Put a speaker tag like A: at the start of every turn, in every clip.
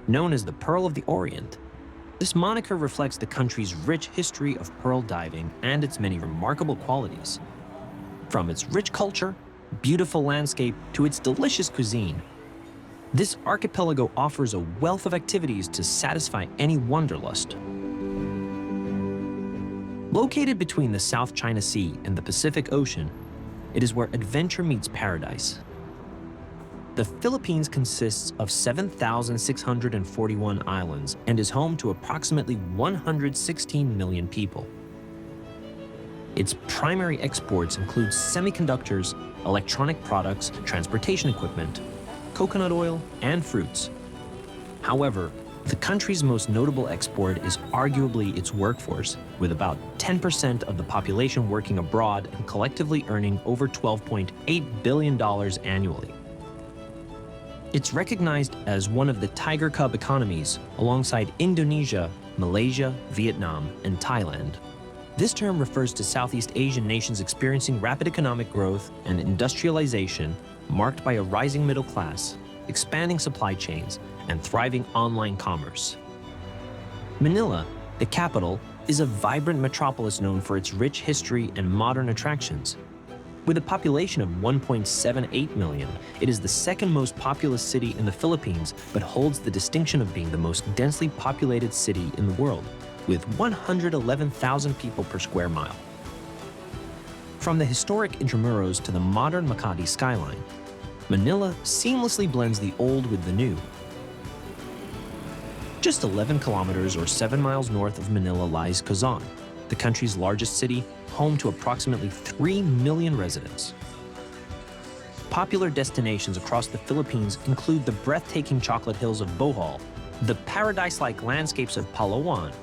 A: known as the Pearl of the Orient. This moniker reflects the country's rich history of pearl diving and its many remarkable qualities. From its rich culture, beautiful landscape, to its delicious cuisine, this archipelago offers a wealth of activities to satisfy any wanderlust. Located between the South China Sea and the Pacific Ocean, it is where adventure meets paradise. The Philippines consists of 7,641 islands and is home to approximately 116 million people. Its primary exports include semiconductors, electronic products, transportation equipment, coconut oil, and fruits. However, the country's most notable export is arguably its workforce, with about 10% of the population working abroad and collectively earning over $12.8 billion annually. It's recognized as one of the tiger cub economies alongside Indonesia, Malaysia, Vietnam, and Thailand. This term refers to Southeast Asian nations experiencing rapid economic growth and industrialization marked by a rising middle class, expanding supply chains, and thriving online commerce. Manila, the capital, is a vibrant metropolis known for its rich history and modern attractions. With a population of 1.78 million, it is the second most populous city in the Philippines, but holds the distinction of being the most densely populated city in the world, with 111,000 people per square mile. From the historic Intramuros to the modern Makati skyline, Manila seamlessly blends the old with the new. Just 11 kilometers or 7 miles north of Manila lies Quezon, the country's largest city, home to approximately 3 million residents. Popular destinations across the Philippines include the breathtaking chocolate hills of Bohol, the paradise-like landscapes of Palawan,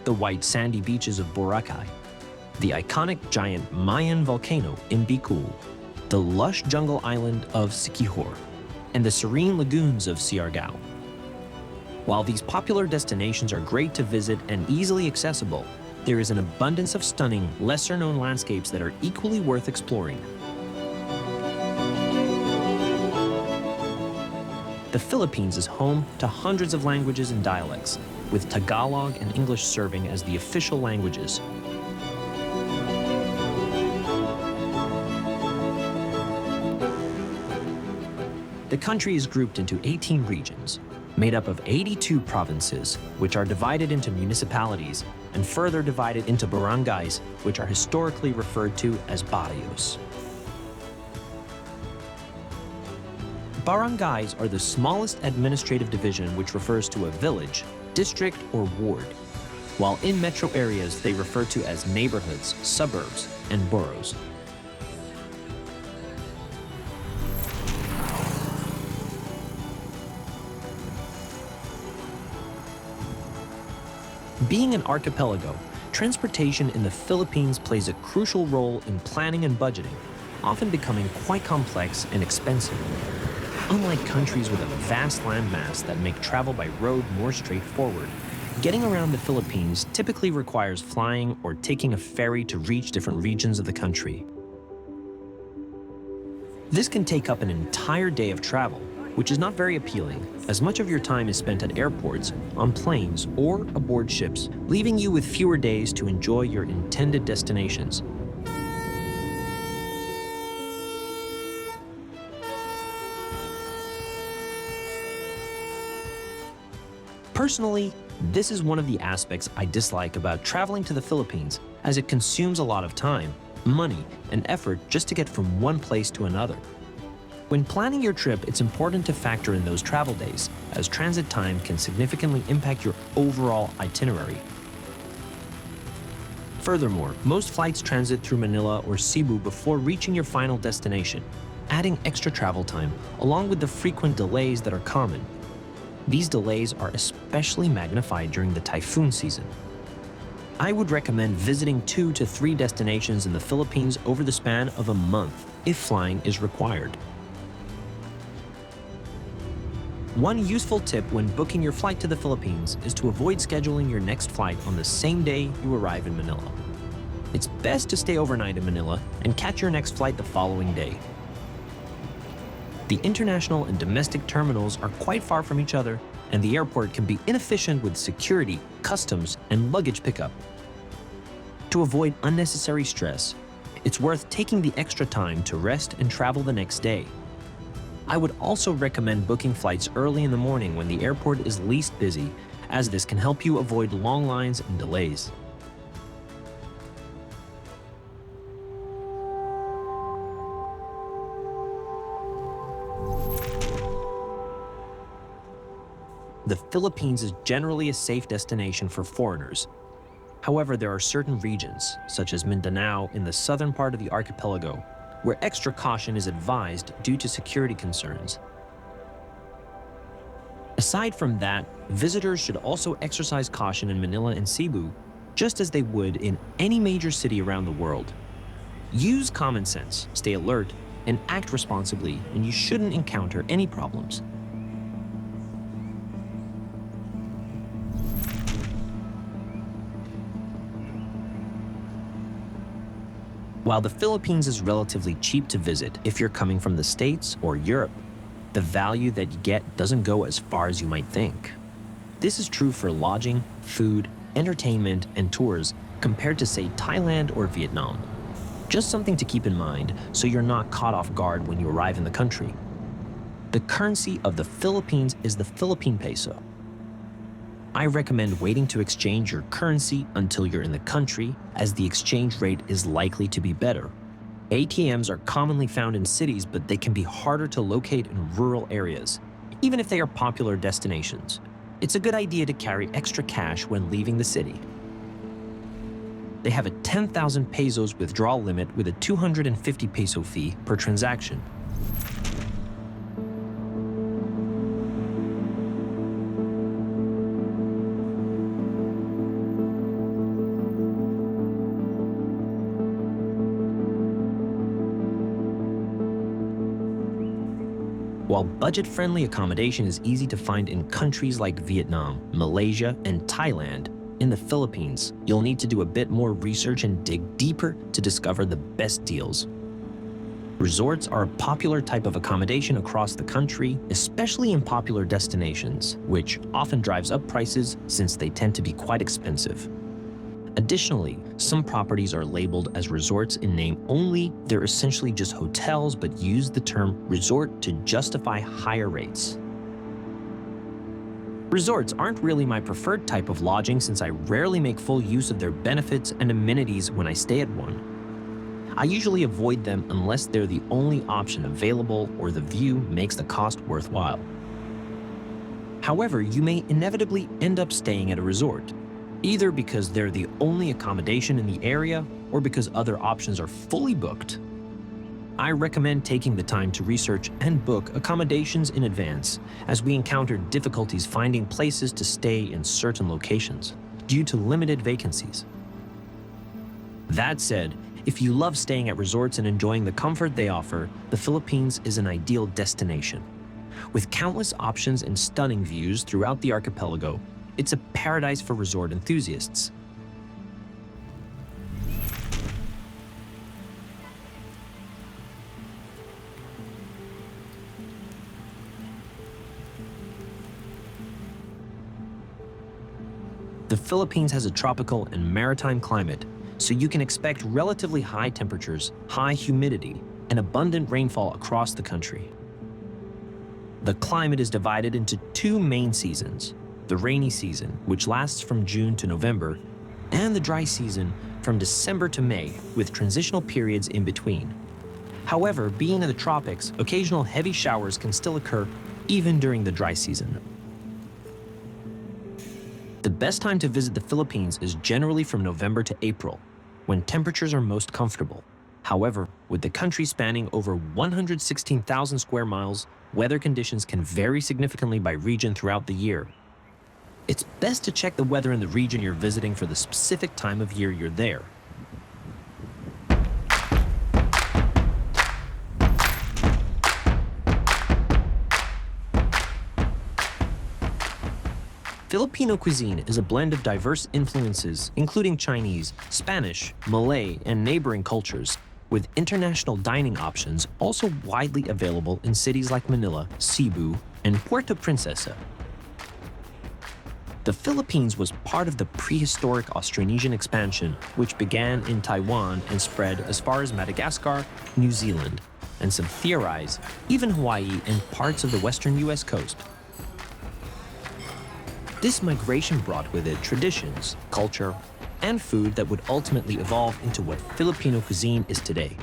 A: the white sandy beaches of Boracay, the iconic giant Mayon Volcano in Bicol, the lush jungle island of Siquijor, and the serene lagoons of Siargao. While these popular destinations are great to visit and easily accessible, there is an abundance of stunning, lesser-known landscapes that are equally worth exploring. The Philippines is home to hundreds of languages and dialects, with Tagalog and English serving as the official languages. The country is grouped into 18 regions, made up of 82 provinces, which are divided into municipalities and further divided into barangays, which are historically referred to as barrios. Barangays are the smallest administrative division, which refers to a village, district, or ward, while in metro areas they refer to as neighborhoods, suburbs, and boroughs. Being an archipelago, transportation in the Philippines plays a crucial role in planning and budgeting, often becoming quite complex and expensive. Unlike countries with a vast landmass that make travel by road more straightforward, getting around the Philippines typically requires flying or taking a ferry to reach different regions of the country. This can take up an entire day of travel, which is not very appealing, as much of your time is spent at airports, on planes, or aboard ships, leaving you with fewer days to enjoy your intended destinations. Personally, this is one of the aspects I dislike about traveling to the Philippines, as it consumes a lot of time, money, and effort just to get from one place to another. When planning your trip, it's important to factor in those travel days, as transit time can significantly impact your overall itinerary. Furthermore, most flights transit through Manila or Cebu before reaching your final destination, adding extra travel time, along with the frequent delays that are common. These delays are especially magnified during the typhoon season. I would recommend visiting 2 to 3 destinations in the Philippines over the span of a month, if flying is required. One useful tip when booking your flight to the Philippines is to avoid scheduling your next flight on the same day you arrive in Manila. It's best to stay overnight in Manila and catch your next flight the following day. The international and domestic terminals are quite far from each other, and the airport can be inefficient with security, customs, and luggage pickup. To avoid unnecessary stress, it's worth taking the extra time to rest and travel the next day. I would also recommend booking flights early in the morning when the airport is least busy, as this can help you avoid long lines and delays. The Philippines is generally a safe destination for foreigners. However, there are certain regions, such as Mindanao in the southern part of the archipelago, where extra caution is advised due to security concerns. Aside from that, visitors should also exercise caution in Manila and Cebu, just as they would in any major city around the world. Use common sense, stay alert, and act responsibly, and you shouldn't encounter any problems. While the Philippines is relatively cheap to visit if you're coming from the States or Europe, the value that you get doesn't go as far as you might think. This is true for lodging, food, entertainment, and tours compared to, say, Thailand or Vietnam. Just something to keep in mind so you're not caught off guard when you arrive in the country. The currency of the Philippines is the Philippine peso. I recommend waiting to exchange your currency until you're in the country, as the exchange rate is likely to be better. ATMs are commonly found in cities, but they can be harder to locate in rural areas, even if they are popular destinations. It's a good idea to carry extra cash when leaving the city. They have a 10,000 pesos withdrawal limit with a 250 peso fee per transaction. While budget-friendly accommodation is easy to find in countries like Vietnam, Malaysia, and Thailand, in the Philippines, you'll need to do a bit more research and dig deeper to discover the best deals. Resorts are a popular type of accommodation across the country, especially in popular destinations, which often drives up prices since they tend to be quite expensive. Additionally, some properties are labeled as resorts in name only. They're essentially just hotels, but use the term resort to justify higher rates. Resorts aren't really my preferred type of lodging since I rarely make full use of their benefits and amenities when I stay at one. I usually avoid them unless they're the only option available or the view makes the cost worthwhile. However, you may inevitably end up staying at a resort, either because they're the only accommodation in the area or because other options are fully booked. I recommend taking the time to research and book accommodations in advance, as we encounter difficulties finding places to stay in certain locations due to limited vacancies. That said, if you love staying at resorts and enjoying the comfort they offer, the Philippines is an ideal destination. With countless options and stunning views throughout the archipelago, it's a paradise for resort enthusiasts. The Philippines has a tropical and maritime climate, so you can expect relatively high temperatures, high humidity, and abundant rainfall across the country. The climate is divided into two main seasons: the rainy season, which lasts from June to November, and the dry season from December to May, with transitional periods in between. However, being in the tropics, occasional heavy showers can still occur even during the dry season. The best time to visit the Philippines is generally from November to April, when temperatures are most comfortable. However, with the country spanning over 116,000 square miles, weather conditions can vary significantly by region throughout the year. It's best to check the weather in the region you're visiting for the specific time of year you're there. Filipino cuisine is a blend of diverse influences, including Chinese, Spanish, Malay, and neighboring cultures, with international dining options also widely available in cities like Manila, Cebu, and Puerto Princesa. The Philippines was part of the prehistoric Austronesian expansion, which began in Taiwan and spread as far as Madagascar, New Zealand, and some theorize even Hawaii and parts of the western US coast. This migration brought with it traditions, culture, and food that would ultimately evolve into what Filipino cuisine is today.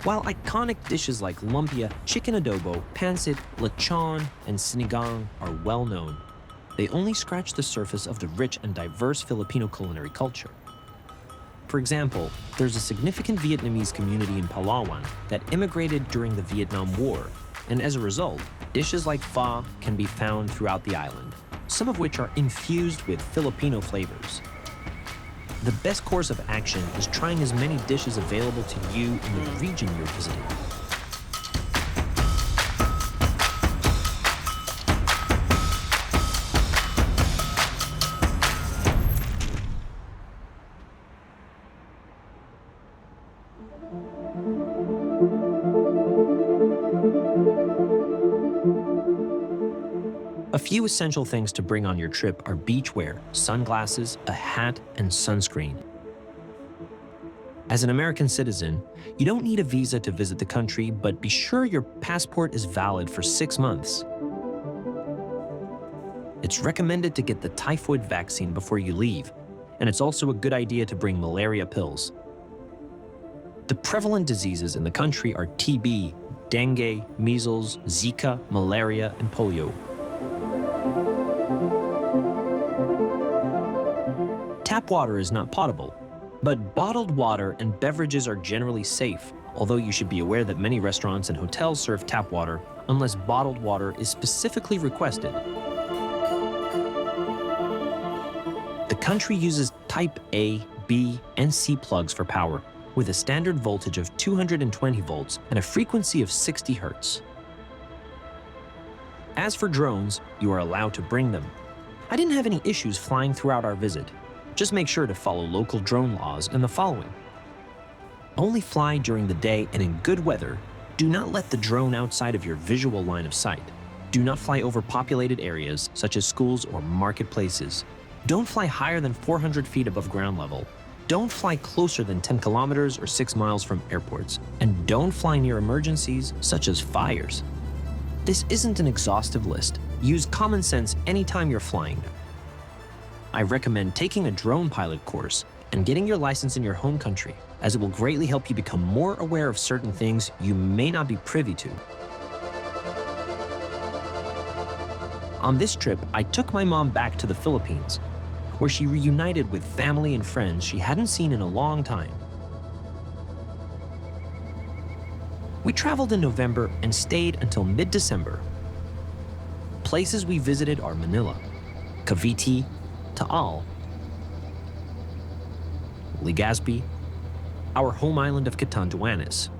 A: While iconic dishes like lumpia, chicken adobo, pancit, lechon, and sinigang are well known, they only scratch the surface of the rich and diverse Filipino culinary culture. For example, there's a significant Vietnamese community in Palawan that immigrated during the Vietnam War, and as a result, dishes like pho can be found throughout the island, some of which are infused with Filipino flavors. The best course of action is trying as many dishes available to you in the region you're visiting. A few essential things to bring on your trip are beachwear, sunglasses, a hat, and sunscreen. As an American citizen, you don't need a visa to visit the country, but be sure your passport is valid for 6 months. It's recommended to get the typhoid vaccine before you leave, and it's also a good idea to bring malaria pills. The prevalent diseases in the country are TB, dengue, measles, Zika, malaria, and polio. Tap water is not potable, but bottled water and beverages are generally safe, although you should be aware that many restaurants and hotels serve tap water unless bottled water is specifically requested. The country uses Type A, B, and C plugs for power, with a standard voltage of 220 volts and a frequency of 60 hertz. As for drones, you are allowed to bring them. I didn't have any issues flying throughout our visit. Just make sure to follow local drone laws and the following. Only fly during the day and in good weather. Do not let the drone outside of your visual line of sight. Do not fly over populated areas such as schools or marketplaces. Don't fly higher than 400 feet above ground level. Don't fly closer than 10 kilometers or 6 miles from airports. And don't fly near emergencies such as fires. This isn't an exhaustive list. Use common sense anytime you're flying. I recommend taking a drone pilot course and getting your license in your home country, as it will greatly help you become more aware of certain things you may not be privy to. On this trip, I took my mom back to the Philippines, where she reunited with family and friends she hadn't seen in a long time. We traveled in November and stayed until mid-December. Places we visited are Manila, Cavite, Taal, Legazpi, our home island of Catanduanes,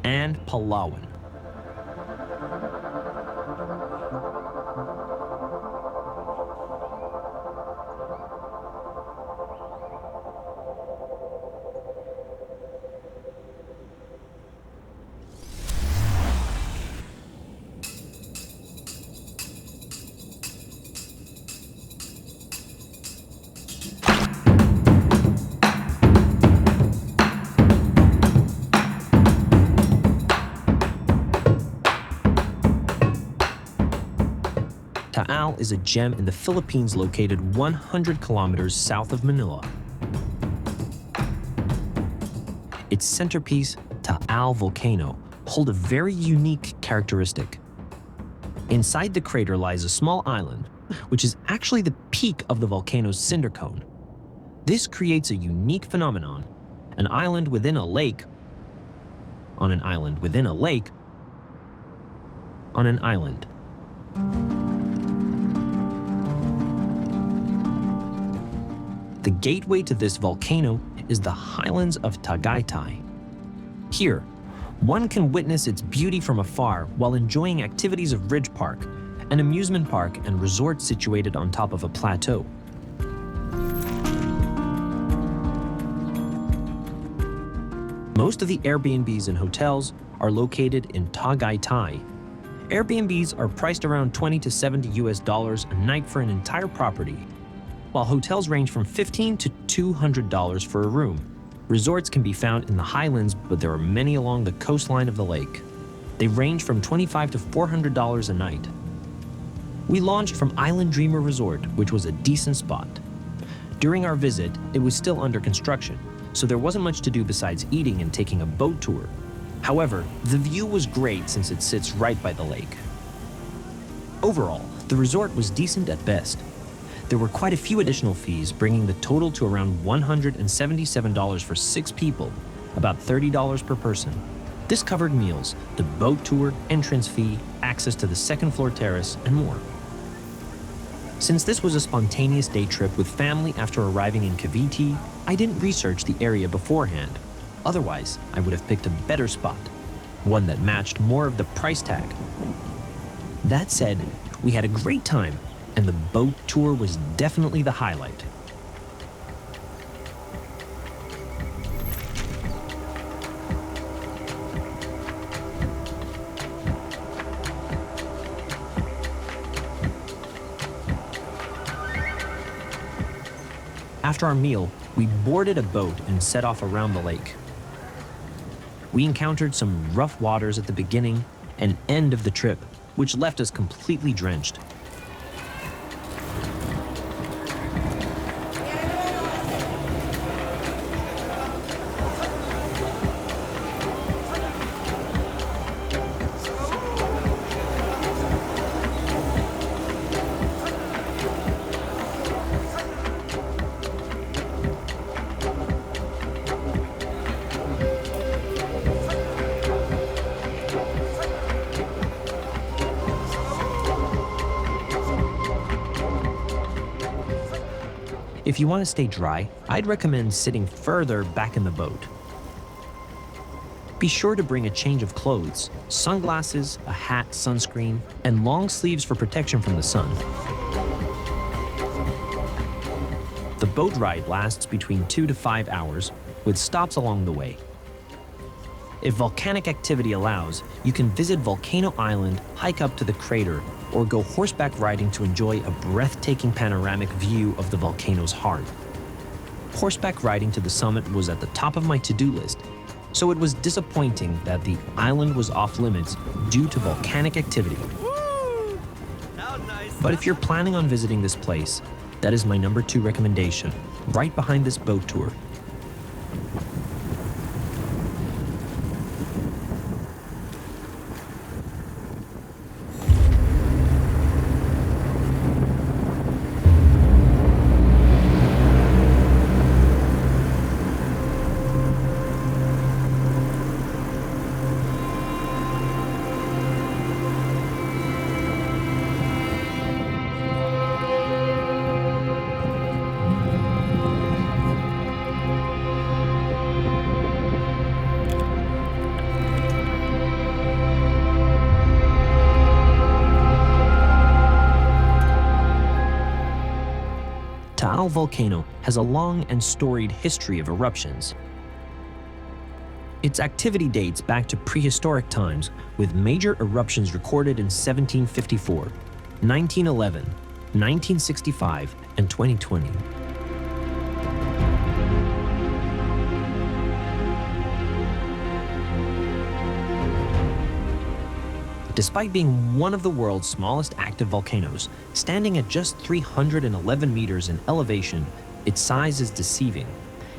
A: and Palawan. Taal is a gem in the Philippines located 100 kilometers south of Manila. Its centerpiece, Taal Volcano, hold a very unique characteristic. Inside the crater lies a small island, which is actually the peak of the volcano's cinder cone. This creates a unique phenomenon, an island within a lake, on an island within a lake, on an island. The gateway to this volcano is the Highlands of Taytay. Here, one can witness its beauty from afar while enjoying activities of Ridge Park, an amusement park and resort situated on top of a plateau. Most of the Airbnbs and hotels are located in Taytay, Airbnbs are priced around $20 to $70 a night for an entire property, while hotels range from $15 to $200 for a room. Resorts can be found in the highlands, but there are many along the coastline of the lake. They range from $25 to $400 a night. We launched from Island Dreamer Resort, which was a decent spot. During our visit, it was still under construction, so there wasn't much to do besides eating and taking a boat tour. However, the view was great since it sits right by the lake. Overall, the resort was decent at best. There were quite a few additional fees, bringing the total to around $177 for 6 people, about $30 per person. This covered meals, the boat tour, entrance fee, access to the second floor terrace, and more. Since this was a spontaneous day trip with family after arriving in Cavite, I didn't research the area beforehand. Otherwise, I would have picked a better spot, one that matched more of the price tag. That said, we had a great time, and the boat tour was definitely the highlight. After our meal, we boarded a boat and set off around the lake. We encountered some rough waters at the beginning and end of the trip, which left us completely drenched. If you want to stay dry, I'd recommend sitting further back in the boat. Be sure to bring a change of clothes, sunglasses, a hat, sunscreen, and long sleeves for protection from the sun. The boat ride lasts between 2 to 5 hours, with stops along the way. If volcanic activity allows, you can visit Volcano Island, hike up to the crater, or go horseback riding to enjoy a breathtaking panoramic view of the volcano's heart. Horseback riding to the summit was at the top of my to-do list, so it was disappointing that the island was off limits due to volcanic activity. But if you're planning on visiting this place, that is my number 2 recommendation, right behind this boat tour. Taal volcano has a long and storied history of eruptions. Its activity dates back to prehistoric times, with major eruptions recorded in 1754, 1911, 1965, and 2020. Despite being one of the world's smallest active volcanoes, standing at just 311 meters in elevation, its size is deceiving.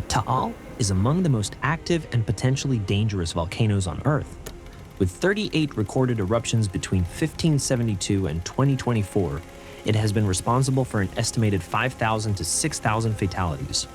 A: Taal is among the most active and potentially dangerous volcanoes on Earth. With 38 recorded eruptions between 1572 and 2024, it has been responsible for an estimated 5,000 to 6,000 fatalities.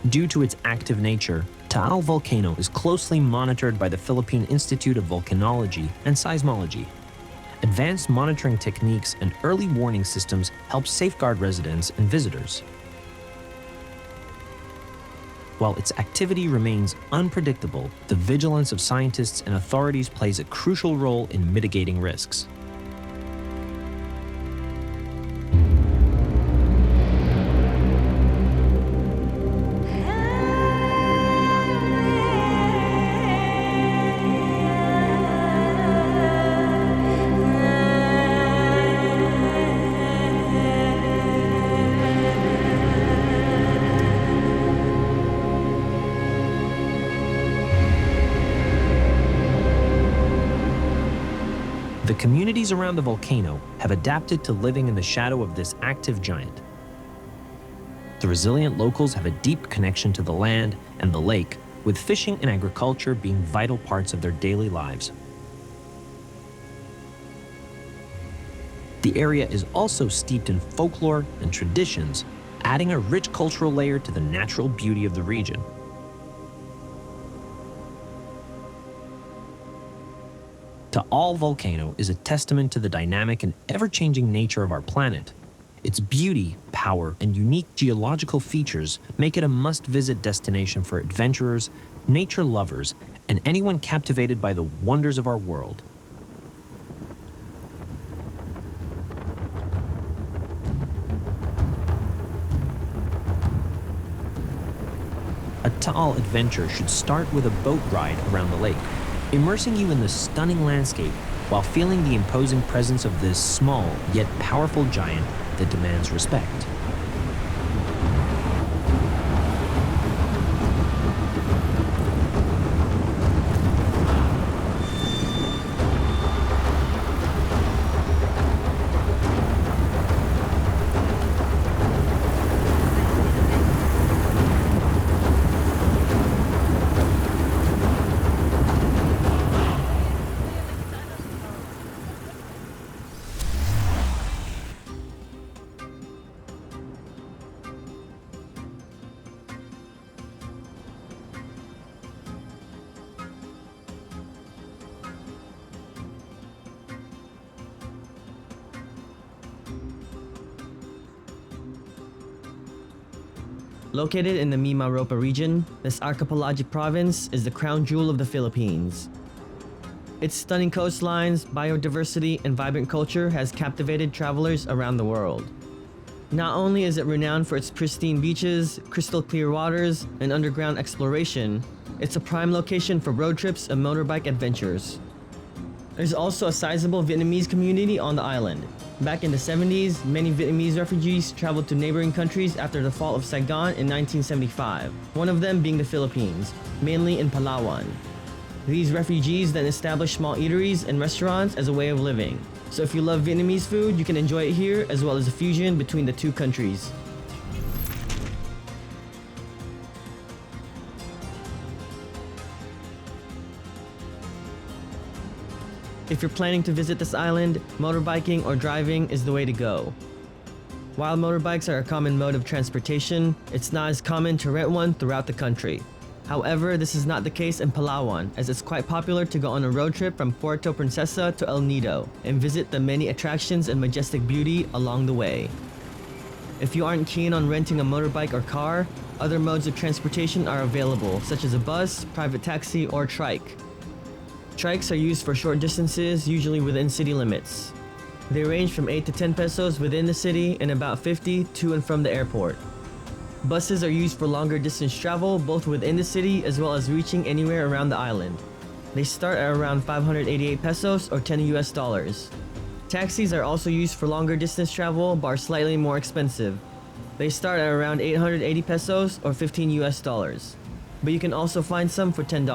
A: Due to its active nature, Taal volcano is closely monitored by the Philippine Institute of Volcanology and Seismology. Advanced monitoring techniques and early warning systems help safeguard residents and visitors. While its activity remains unpredictable, the vigilance of scientists and authorities plays a crucial role in mitigating risks. communities around the volcano have adapted to living in the shadow of this active giant. The resilient locals have a deep connection to the land and the lake, with fishing and agriculture being vital parts of their daily lives. The area is also steeped in folklore and traditions, adding a rich cultural layer to the natural beauty of the region. Taal volcano is a testament to the dynamic and ever-changing nature of our planet. Its beauty, power, and unique geological features make it a must-visit destination for adventurers, nature lovers, and anyone captivated by the wonders of our world. A Taal adventure should start with a boat ride around the lake, immersing you in the stunning landscape while feeling the imposing presence of this small yet powerful giant that demands respect.
B: Located in the Mimaropa region, this archipelagic province is the crown jewel of the Philippines. Its stunning coastlines, biodiversity, and vibrant culture has captivated travelers around the world. Not only is it renowned for its pristine beaches, crystal clear waters, and underground exploration, it's a prime location for road trips and motorbike adventures. There's also a sizable Vietnamese community on the island. Back in the 70s, many Vietnamese refugees traveled to neighboring countries after the fall of Saigon in 1975, one of them being the Philippines, mainly in Palawan. These refugees then established small eateries and restaurants as a way of living. So if you love Vietnamese food, you can enjoy it here, as well as a fusion between the two countries. If you're planning to visit this island, motorbiking or driving is the way to go. While motorbikes are a common mode of transportation, it's not as common to rent one throughout the country. However, this is not the case in Palawan, as it's quite popular to go on a road trip from Puerto Princesa to El Nido and visit the many attractions and majestic beauty along the way. If you aren't keen on renting a motorbike or car, other modes of transportation are available, such as a bus, private taxi, or trike. Trikes are used for short distances, usually within city limits. They range from 8 to 10 pesos within the city and about 50 to and from the airport. Buses are used for longer distance travel, both within the city as well as reaching anywhere around the island. They start at around 588 pesos or $10 US. Taxis are also used for longer distance travel, but are slightly more expensive. They start at around 880 pesos or $15 US. But you can also find some for $10.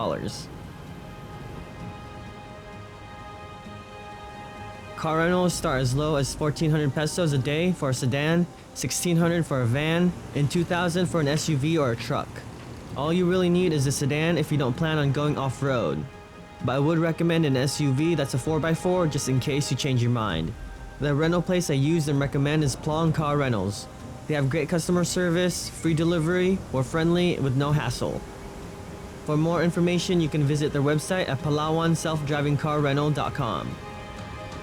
B: Car rentals start as low as 1,400 pesos a day for a sedan, 1,600 for a van, and 2,000 for an SUV or a truck. All you really need is a sedan if you don't plan on going off-road. But I would recommend an SUV that's a 4x4 just in case you change your mind. The rental place I use and recommend is Plong Car Rentals. They have great customer service, free delivery, we're friendly with no hassle. For more information, you can visit their website at palawanselfdrivingcarrental.com.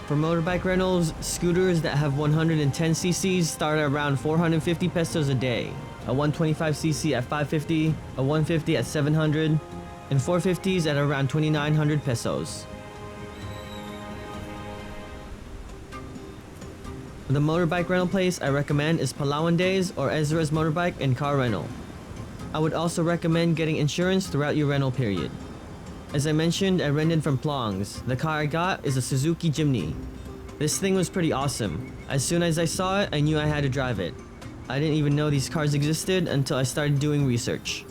B: For motorbike rentals, scooters that have 110 cc's start at around 450 pesos a day, a 125cc at 550, a 150 at 700, and 450s at around 2,900 pesos. The motorbike rental place I recommend is Palawan Days or Ezra's Motorbike and Car Rental. I would also recommend getting insurance throughout your rental period. As I mentioned, I rented from Plong's. The car I got is a Suzuki Jimny. This thing was pretty awesome. As soon as I saw it, I knew I had to drive it. I didn't even know these cars existed until I started doing research.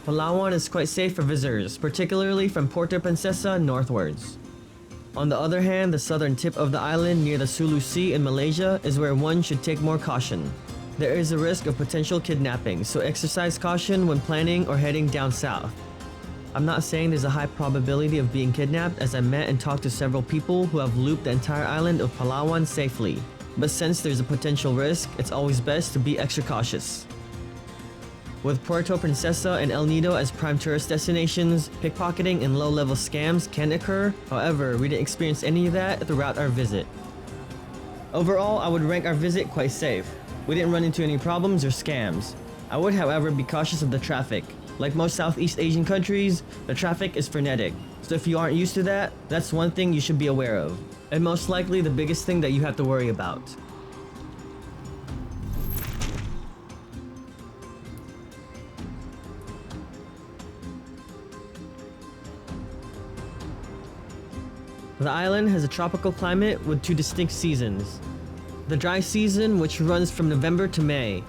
B: Palawan is quite safe for visitors, particularly from Puerto Princesa northwards. On the other hand, the southern tip of the island near the Sulu Sea in Malaysia is where one should take more caution. There is a risk of potential kidnapping, so exercise caution when planning or heading down south. I'm not saying there's a high probability of being kidnapped, as I met and talked to several people who have looped the entire island of Palawan safely. But since there's a potential risk, it's always best to be extra cautious. With Puerto Princesa and El Nido as prime tourist destinations, pickpocketing and low-level scams can occur. However, we didn't experience any of that throughout our visit. Overall, I would rank our visit quite safe. We didn't run into any problems or scams. I would, however, be cautious of the traffic. Like most Southeast Asian countries, the traffic is frenetic. So if you aren't used to that, that's one thing you should be aware of. And most likely the biggest thing that you have to worry about. The island has a tropical climate with two distinct seasons. The dry season, which runs from November to May,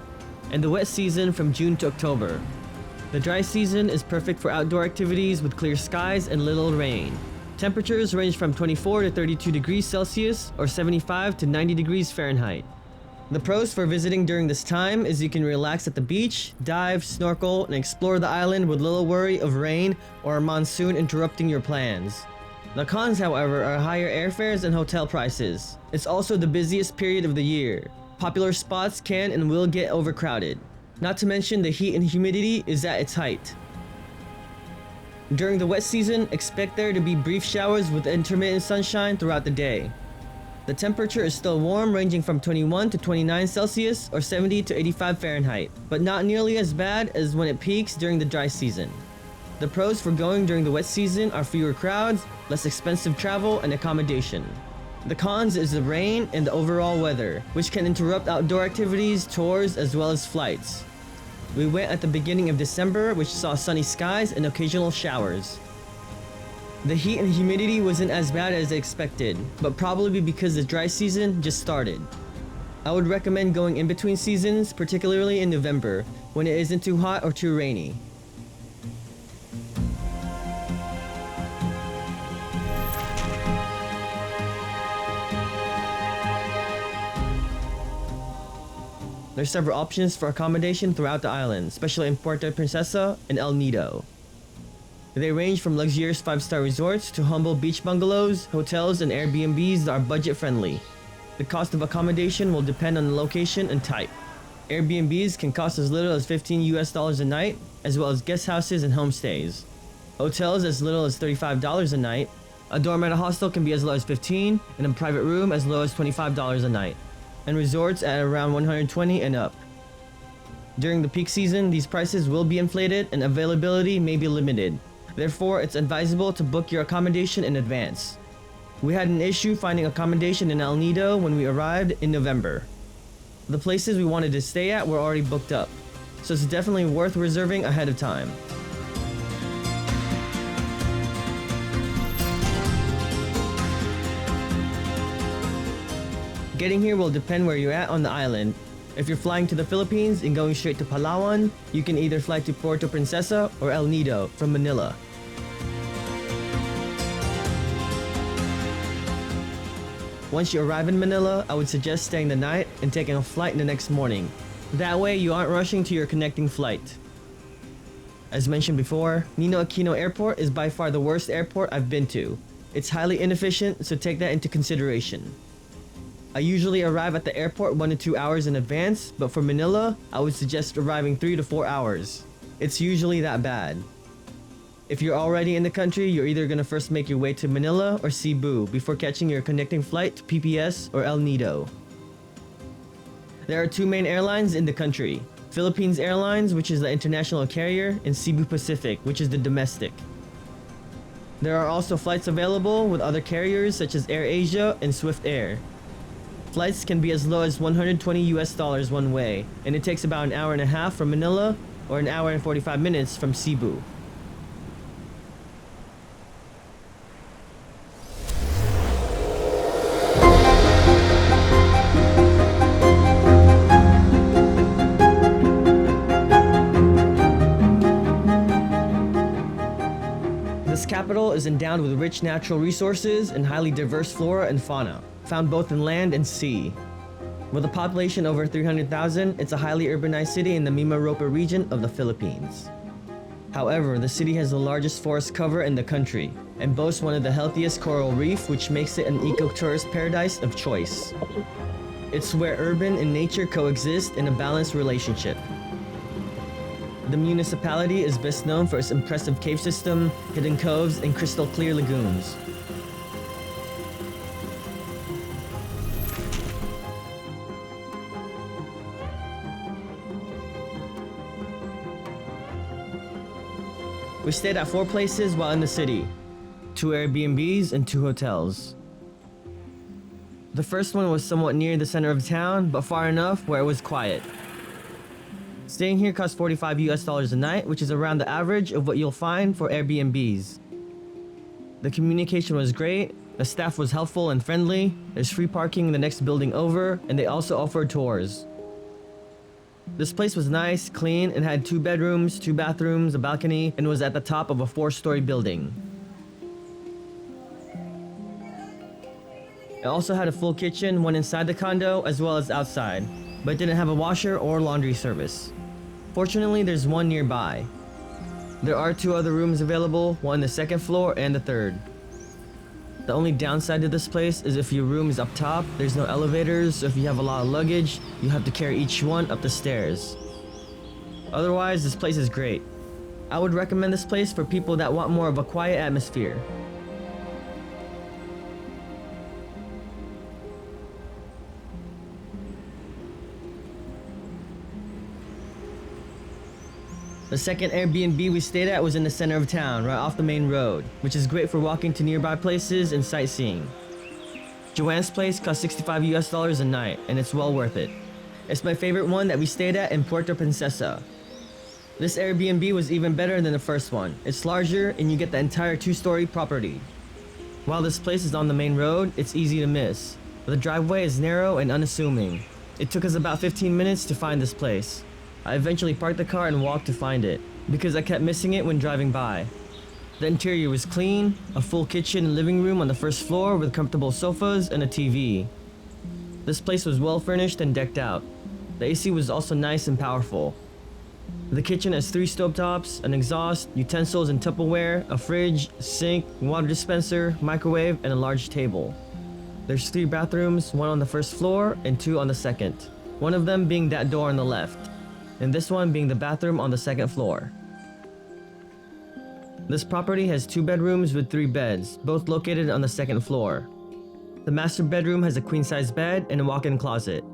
B: and the wet season from June to October. The dry season is perfect for outdoor activities with clear skies and little rain. Temperatures range from 24 to 32 degrees Celsius or 75 to 90 degrees Fahrenheit. The pros for visiting during this time is you can relax at the beach, dive, snorkel, and explore the island with little worry of rain or a monsoon interrupting your plans. The cons, however, are higher airfares and hotel prices. It's also the busiest period of the year. Popular spots can and will get overcrowded. Not to mention the heat and humidity is at its height. During the wet season, expect there to be brief showers with intermittent sunshine throughout the day. The temperature is still warm, ranging from 21 to 29 Celsius or 70 to 85 Fahrenheit, but not nearly as bad as when it peaks during the dry season. The pros for going during the wet season are fewer crowds, less expensive travel, and accommodation. The cons is the rain and the overall weather, which can interrupt outdoor activities, tours, as well as flights. We went at the beginning of December, which saw sunny skies and occasional showers. The heat and humidity wasn't as bad as expected, but probably because the dry season just started. I would recommend going in between seasons, particularly in November, when it isn't too hot or too rainy. There's several options for accommodation throughout the island, especially in Puerto Princesa and El Nido. They range from luxurious 5-star resorts to humble beach bungalows, hotels, and Airbnbs that are budget-friendly. The cost of accommodation will depend on the location and type. Airbnbs can cost as little as $15 a night, as well as guest houses and homestays. Hotels as little as $35 a night. A dorm at a hostel can be as low as $15, and a private room as low as $25 a night. And resorts at around $120 and up. During the peak season, these prices will be inflated and availability may be limited. Therefore, it's advisable to book your accommodation in advance. We had an issue finding accommodation in El Nido when we arrived in November. The places we wanted to stay at were already booked up, so it's definitely worth reserving ahead of time. Getting here will depend where you're at on the island. If you're flying to the Philippines and going straight to Palawan, you can either fly to Puerto Princesa or El Nido from Manila. Once you arrive in Manila, I would suggest staying the night and taking a flight the next morning. That way you aren't rushing to your connecting flight. As mentioned before, Ninoy Aquino Airport is by far the worst airport I've been to. It's highly inefficient, so take that into consideration. I usually arrive at the airport 1 to 2 hours in advance, but for Manila, I would suggest arriving 3 to 4 hours. It's usually that bad. If you're already in the country, you're either gonna first make your way to Manila or Cebu before catching your connecting flight to PPS or El Nido. There are 2 main airlines in the country: Philippines Airlines, which is the international carrier, and Cebu Pacific, which is the domestic. There are also flights available with other carriers such as AirAsia and Swift Air. Flights can be as low as $120 one way, and it takes about an hour and a half from Manila or an hour and 45 minutes from Cebu. is endowed with rich natural resources and highly diverse flora and fauna, found both in land and sea. With a population over 300,000, it's a highly urbanized city in the Mimaropa region of the Philippines. However, the city has the largest forest cover in the country and boasts one of the healthiest coral reef, which makes it an eco-tourist paradise of choice. It's where urban and nature coexist in a balanced relationship. The municipality is best known for its impressive cave system, hidden coves, and crystal clear lagoons. We stayed at 4 places while in the city, 2 Airbnbs and 2 hotels. The first one was somewhat near the center of town, but far enough where it was quiet. Staying here cost $45 a night, which is around the average of what you'll find for Airbnbs. The communication was great, the staff was helpful and friendly, there's free parking in the next building over, and they also offered tours. This place was nice, clean, and had 2 bedrooms, 2 bathrooms, a balcony, and was at the top of a 4-story building. It also had a full kitchen, one inside the condo as well as outside, but didn't have a washer or laundry service. Fortunately, there's one nearby. There are 2 other rooms available, one on the 2nd floor and the 3rd. The only downside to this place is if your room is up top, there's no elevators, so if you have a lot of luggage, you have to carry each one up the stairs. Otherwise, this place is great. I would recommend this place for people that want more of a quiet atmosphere. The second Airbnb we stayed at was in the center of town, right off the main road, which is great for walking to nearby places and sightseeing. Joanne's place cost $65 a night, and it's well worth it. It's my favorite one that we stayed at in Puerto Princesa. This Airbnb was even better than the first one. It's larger, and you get the entire 2-story property. While this place is on the main road, it's easy to miss. The driveway is narrow and unassuming. It took us about 15 minutes to find this place. I eventually parked the car and walked to find it, because I kept missing it when driving by. The interior was clean, a full kitchen and living room on the 1st floor with comfortable sofas and a TV. This place was well furnished and decked out. The AC was also nice and powerful. The kitchen has 3 stovetops, an exhaust, utensils and Tupperware, a fridge, sink, water dispenser, microwave, and a large table. There's 3 bathrooms, one on the 1st floor and 2 on the 2nd. One of them being that door on the left, and this one being the bathroom on the 2nd floor. This property has 2 bedrooms with 3 beds, both located on the 2nd floor. The master bedroom has a queen-size bed and a walk-in closet.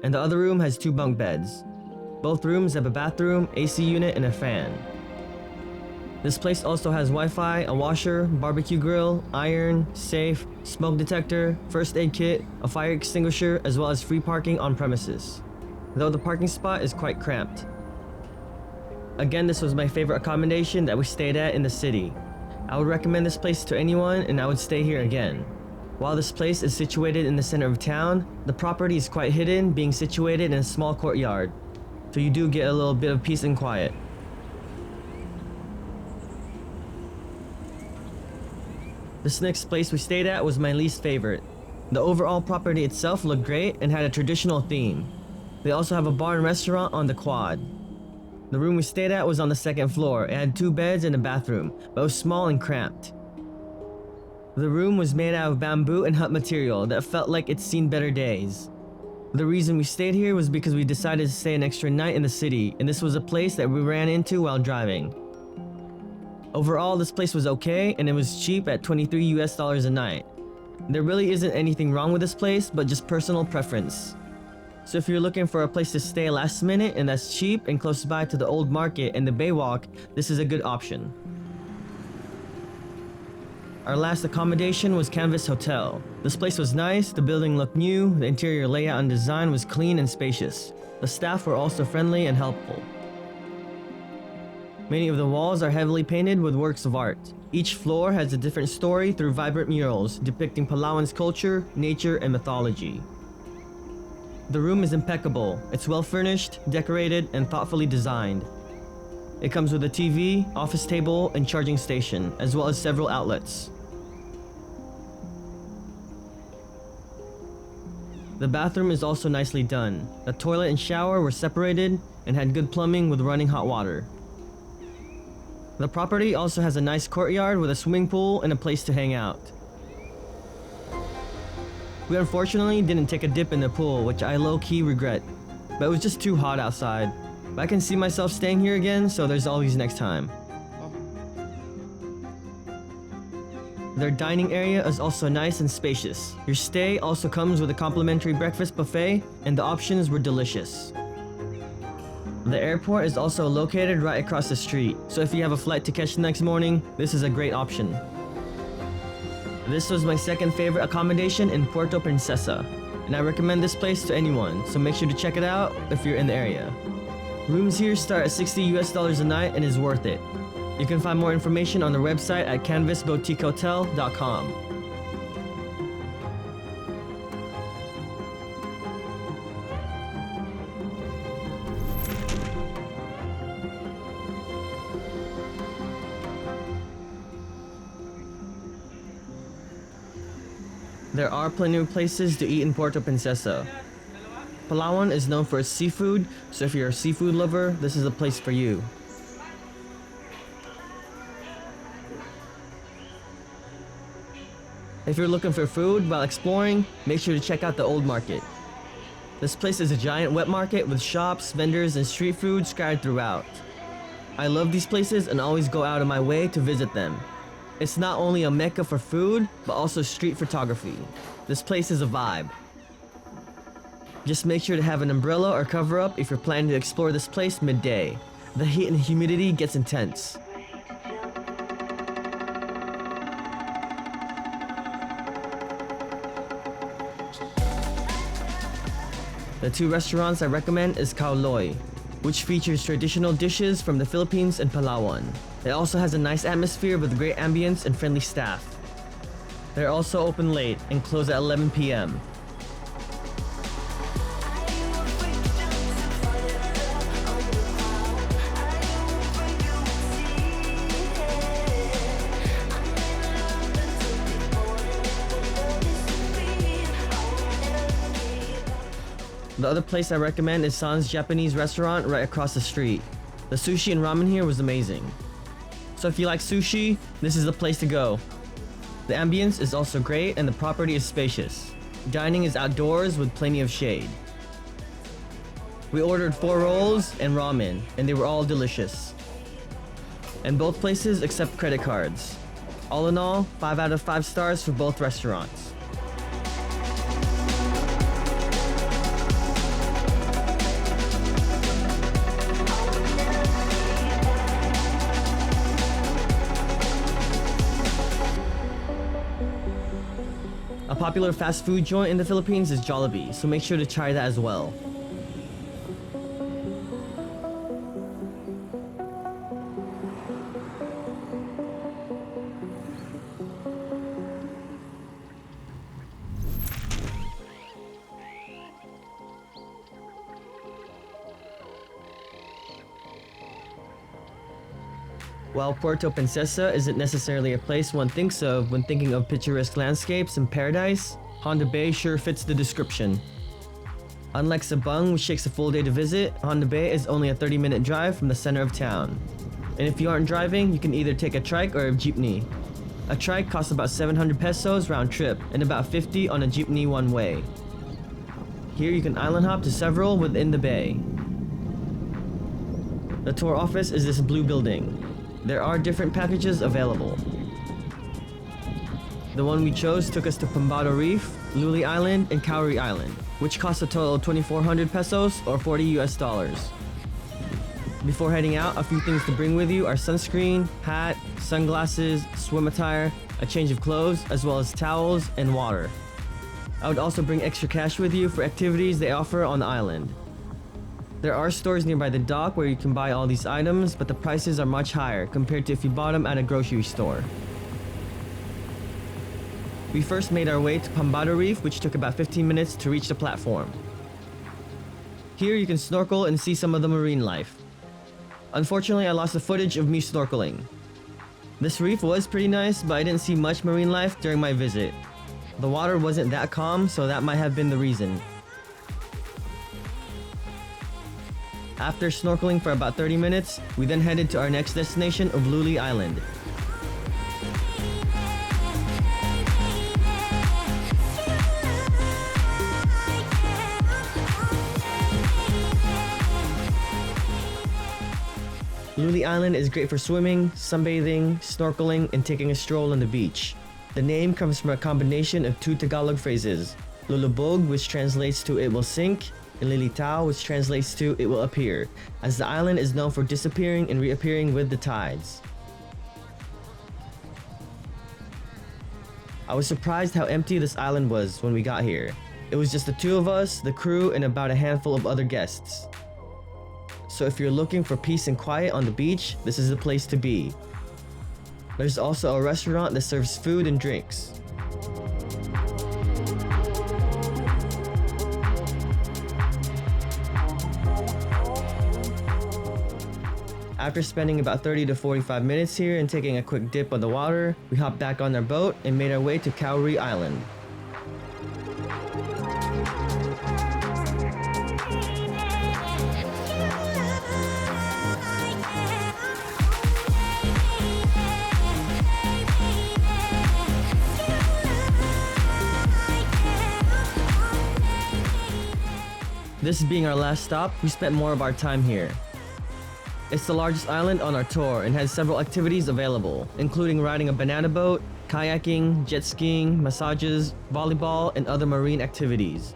B: And the other room has 2 bunk beds. Both rooms have a bathroom, AC unit, and a fan. This place also has Wi-Fi, a washer, barbecue grill, iron, safe, smoke detector, first aid kit, a fire extinguisher, as well as free parking on premises, though the parking spot is quite cramped. Again, this was my favorite accommodation that we stayed at in the city. I would recommend this place to anyone, and I would stay here again. While this place is situated in the center of town, the property is quite hidden, being situated in a small courtyard, so you do get a little bit of peace and quiet. This next place we stayed at was my least favorite. The overall property itself looked great and had a traditional theme. They also have a bar and restaurant on the quad. The room we stayed at was on the 2nd floor. It had 2 beds and a bathroom, but it was small and cramped. The room was made out of bamboo and hut material that felt like it's seen better days. The reason we stayed here was because we decided to stay an extra night in the city, and this was a place that we ran into while driving. Overall, this place was okay, and it was cheap at $23 a night. There really isn't anything wrong with this place, but just personal preference. So if you're looking for a place to stay last minute and that's cheap and close by to the old market and the Baywalk, this is a good option. Our last accommodation was Canvas Hotel. This place was nice, the building looked new, the interior layout and design was clean and spacious. The staff were also friendly and helpful. Many of the walls are heavily painted with works of art. Each floor has a different story through vibrant murals depicting Palawan's culture, nature, and mythology. The room is impeccable. It's well furnished, decorated, and thoughtfully designed. It comes with a TV, office table, and charging station, as well as several outlets. The bathroom is also nicely done. The toilet and shower were separated and had good plumbing with running hot water. The property also has a nice courtyard with a swimming pool and a place to hang out. We unfortunately didn't take a dip in the pool, which I low-key regret, but it was just too hot outside. But I can see myself staying here again, so there's always next time. Their dining area is also nice and spacious. Your stay also comes with a complimentary breakfast buffet, and the options were delicious. The airport is also located right across the street, so if you have a flight to catch the next morning, this is a great option. This was my second favorite accommodation in Puerto Princesa, and I recommend this place to anyone, so make sure to check it out if you're in the area. Rooms here start at $60 a night and is worth it. You can find more information on their website at canvasboutiquehotel.com. There are plenty of places to eat in Puerto Princesa. Palawan is known for its seafood, so if you're a seafood lover, this is a place for you. If you're looking for food while exploring, make sure to check out the Old Market. This place is a giant wet market with shops, vendors, and street food scattered throughout. I love these places and always go out of my way to visit them. It's not only a mecca for food, but also street photography. This place is a vibe. Just make sure to have an umbrella or cover up if you're planning to explore this place midday. The heat and humidity gets intense. The two restaurants I recommend is Calolbon, which features traditional dishes from the Philippines and Palawan. It also has a nice atmosphere with great ambience and friendly staff. They're also open late and close at 11 p.m. The other place I recommend is San's Japanese restaurant right across the street. The sushi and ramen here was amazing. So if you like sushi, this is the place to go. The ambience is also great and the property is spacious. Dining is outdoors with plenty of shade. We ordered 4 rolls and ramen, and they were all delicious. And both places accept credit cards. All in all, 5 out of 5 stars for both restaurants. A popular fast food joint in the Philippines is Jollibee, so make sure to try that as well. While Puerto Princesa isn't necessarily a place one thinks of when thinking of picturesque landscapes and paradise, Honda Bay sure fits the description. Unlike Sabang, which takes a full day to visit, Honda Bay is only a 30-minute drive from the center of town. And if you aren't driving, you can either take a trike or a jeepney. A trike costs about 700 pesos round trip and about 50 on a jeepney one way. Here you can island hop to several within the bay. The tour office is this blue building. There are different packages available. The one we chose took us to Pambado Reef, Luli Island, and Cowrie Island, which cost a total of 2,400 pesos or $40 US. Before heading out, a few things to bring with you are sunscreen, hat, sunglasses, swim attire, a change of clothes, as well as towels and water. I would also bring extra cash with you for activities they offer on the island. There are stores nearby the dock where you can buy all these items, but the prices are much higher compared to if you bought them at a grocery store. We first made our way to Pambado Reef, which took about 15 minutes to reach the platform. Here you can snorkel and see some of the marine life. Unfortunately, I lost the footage of me snorkeling. This reef was pretty nice, but I didn't see much marine life during my visit. The water wasn't that calm, so that might have been the reason. After snorkeling for about 30 minutes, we then headed to our next destination of Luli Island. Luli Island is great for swimming, sunbathing, snorkeling, and taking a stroll on the beach. The name comes from a combination of two Tagalog phrases, Lulubog, which translates to it will sink, and Lilitaw, which translates to it will appear, as the island is known for disappearing and reappearing with the tides. I was surprised how empty this island was when we got here. It was just the two of us, the crew, and about a handful of other guests. So if you're looking for peace and quiet on the beach, this is the place to be. There's also a restaurant that serves food and drinks. After spending about 30 to 45 minutes here and taking a quick dip on the water, we hopped back on our boat and made our way to Cowrie Island. This being our last stop, we spent more of our time here. It's the largest island on our tour and has several activities available, including riding a banana boat, kayaking, jet skiing, massages, volleyball, and other marine activities.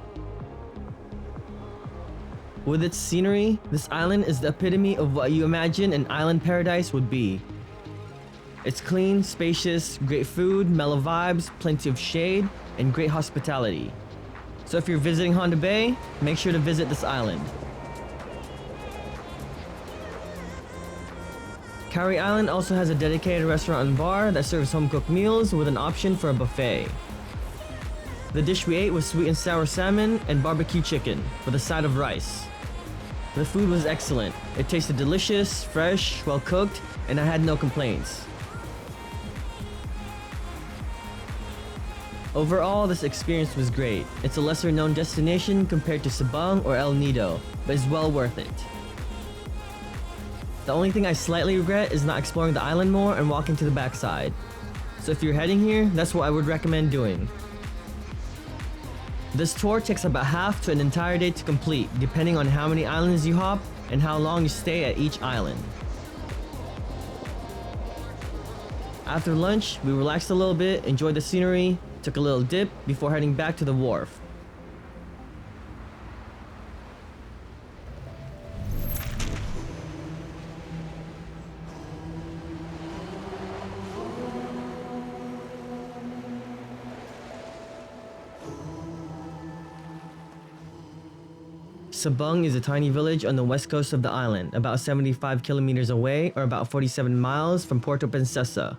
B: With its scenery, this island is the epitome of what you imagine an island paradise would be. It's clean, spacious, great food, mellow vibes, plenty of shade, and great hospitality. So if you're visiting Honda Bay, make sure to visit this island. Cowrie Island also has a dedicated restaurant and bar that serves home-cooked meals with an option for a buffet. The dish we ate was sweet and sour salmon and barbecue chicken with a side of rice. The food was excellent. It tasted delicious, fresh, well cooked, and I had no complaints. Overall, this experience was great. It's a lesser known destination compared to Sabang or El Nido, but it's well worth it. The only thing I slightly regret is not exploring the island more and walking to the backside. So if you're heading here, that's what I would recommend doing. This tour takes about half to an entire day to complete, depending on how many islands you hop and how long you stay at each island. After lunch, we relaxed a little bit, enjoyed the scenery, took a little dip before heading back to the wharf. Sabang is a tiny village on the west coast of the island, about 75 kilometers away or about 47 miles from Puerto Princesa.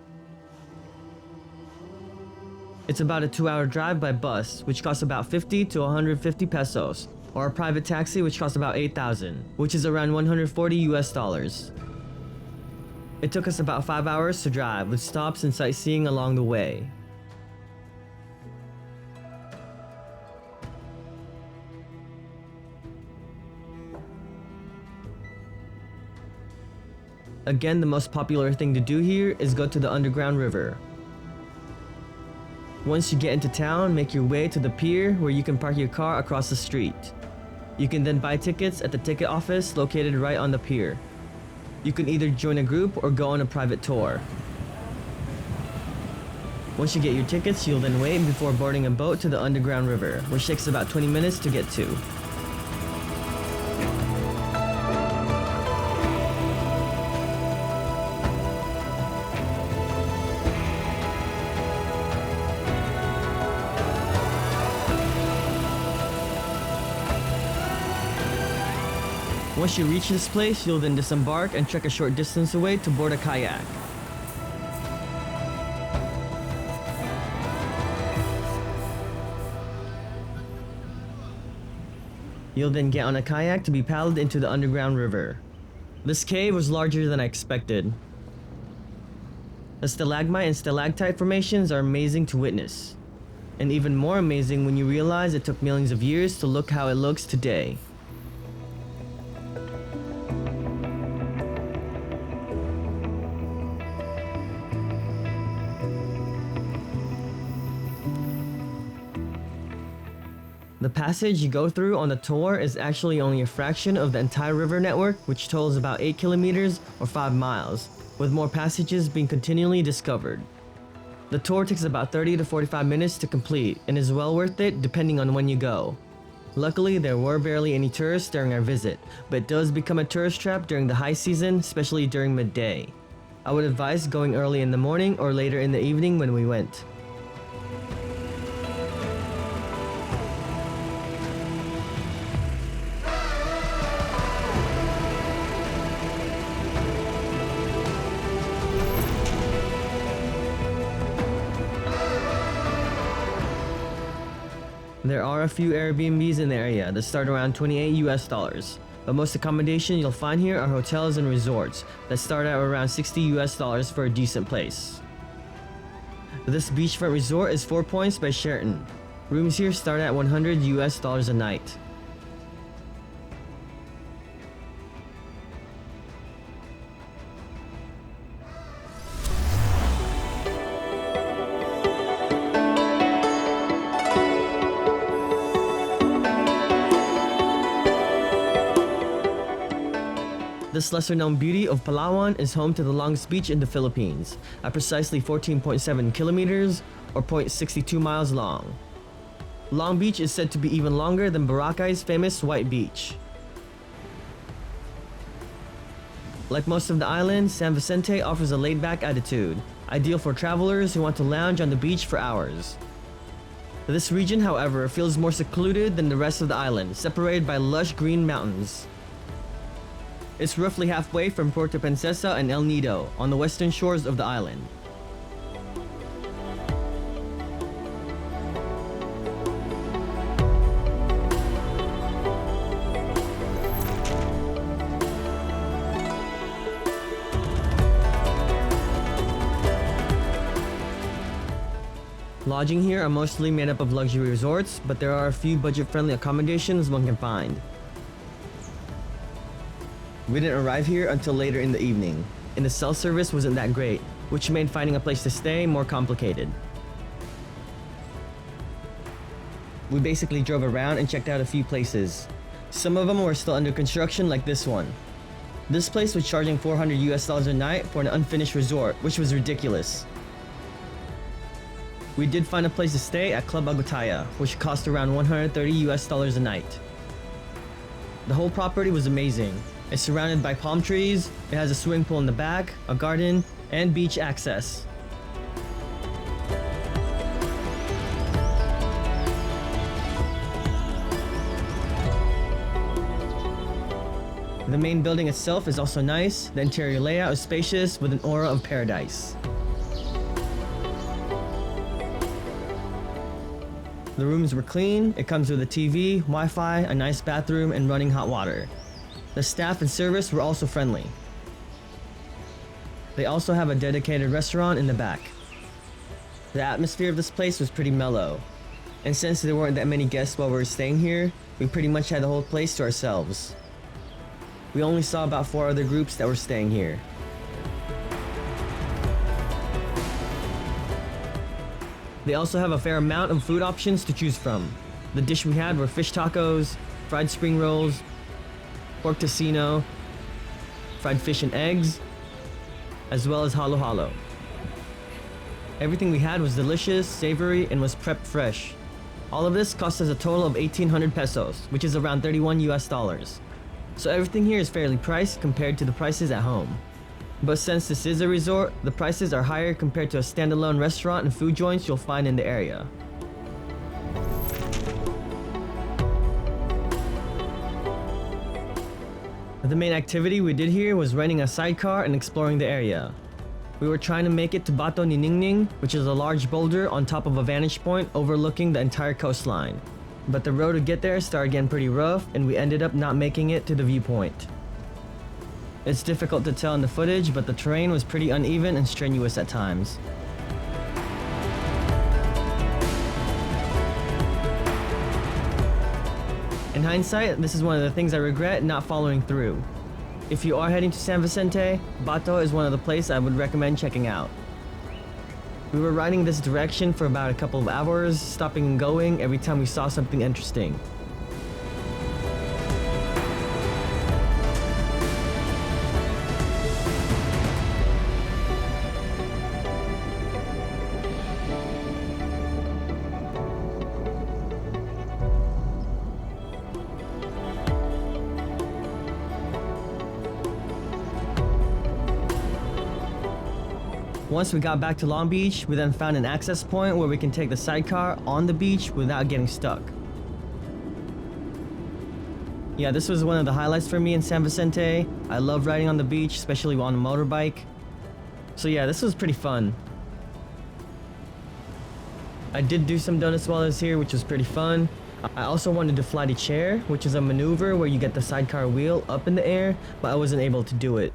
B: It's about a 2-hour drive by bus, which costs about 50 to 150 pesos, or a private taxi which costs about 8,000, which is around 140 US dollars. It took us about 5 hours to drive, with stops and sightseeing along the way. Again, the most popular thing to do here is go to the underground river. Once you get into town, make your way to the pier where you can park your car across the street. You can then buy tickets at the ticket office located right on the pier. You can either join a group or go on a private tour. Once you get your tickets, you'll then wait before boarding a boat to the underground river, which takes about 20 minutes to get to. Once you reach this place, you'll then disembark and trek a short distance away to board a kayak. You'll then get on a kayak to be paddled into the underground river. This cave was larger than I expected. The stalagmite and stalactite formations are amazing to witness. And even more amazing when you realize it took millions of years to look how it looks today. The passage you go through on the tour is actually only a fraction of the entire river network, which totals about 8 kilometers or 5 miles, with more passages being continually discovered. The tour takes about 30 to 45 minutes to complete and is well worth it depending on when you go. Luckily, there were barely any tourists during our visit, but it does become a tourist trap during the high season, especially during midday. I would advise going early in the morning or later in the evening when we went. There are a few Airbnbs in the area that start around $28, but most accommodation you'll find here are hotels and resorts that start at around $60 for a decent place. This beachfront resort is 4 Points by Sheraton. Rooms here start at $100 a night. This lesser-known beauty of Palawan is home to the longest beach in the Philippines, at precisely 14.7 kilometers or 0.62 miles long. Long Beach is said to be even longer than Boracay's famous White Beach. Like most of the island, San Vicente offers a laid-back attitude, ideal for travelers who want to lounge on the beach for hours. This region, however, feels more secluded than the rest of the island, separated by lush green mountains. It's roughly halfway from Puerto Princesa and El Nido on the western shores of the island. Lodging here are mostly made up of luxury resorts, but there are a few budget-friendly accommodations one can find. We didn't arrive here until later in the evening, and the cell service wasn't that great, which made finding a place to stay more complicated. We basically drove around and checked out a few places. Some of them were still under construction, like this one. This place was charging $400 a night for an unfinished resort, which was ridiculous. We did find a place to stay at Club Agutaya, which cost around $130 a night. The whole property was amazing. It's surrounded by palm trees, it has a swimming pool in the back, a garden, and beach access. The main building itself is also nice. The interior layout is spacious with an aura of paradise. The rooms were clean, it comes with a TV, Wi-Fi, a nice bathroom, and running hot water. The staff and service were also friendly. They also have a dedicated restaurant in the back. The atmosphere of this place was pretty mellow, and since there weren't that many guests while we were staying here, we pretty much had the whole place to ourselves. We only saw about 4 other groups that were staying here. They also have a fair amount of food options to choose from. The dish we had were fish tacos, fried spring rolls, pork tocino, fried fish and eggs, as well as halo-halo. Everything we had was delicious, savory, and was prepped fresh. All of this cost us a total of 1,800 pesos, which is around $31. So everything here is fairly priced compared to the prices at home. But since this is a resort, the prices are higher compared to a standalone restaurant and food joints you'll find in the area. The main activity we did here was renting a sidecar and exploring the area. We were trying to make it to Bato ni Ningning, which is a large boulder on top of a vantage point overlooking the entire coastline. But the road to get there started getting pretty rough and we ended up not making it to the viewpoint. It's difficult to tell in the footage, but the terrain was pretty uneven and strenuous at times. In hindsight, this is one of the things I regret not following through. If you are heading to San Vicente, Bato is one of the places I would recommend checking out. We were riding this direction for about a couple of hours, stopping and going every time we saw something interesting. Once we got back to Long Beach, we then found an access point where we can take the sidecar on the beach without getting stuck. Yeah, this was one of the highlights for me in San Vicente. I love riding on the beach, especially on a motorbike. So yeah, this was pretty fun. I did do some donuts while I was here, which was pretty fun. I also wanted to fly the chair, which is a maneuver where you get the sidecar wheel up in the air, but I wasn't able to do it.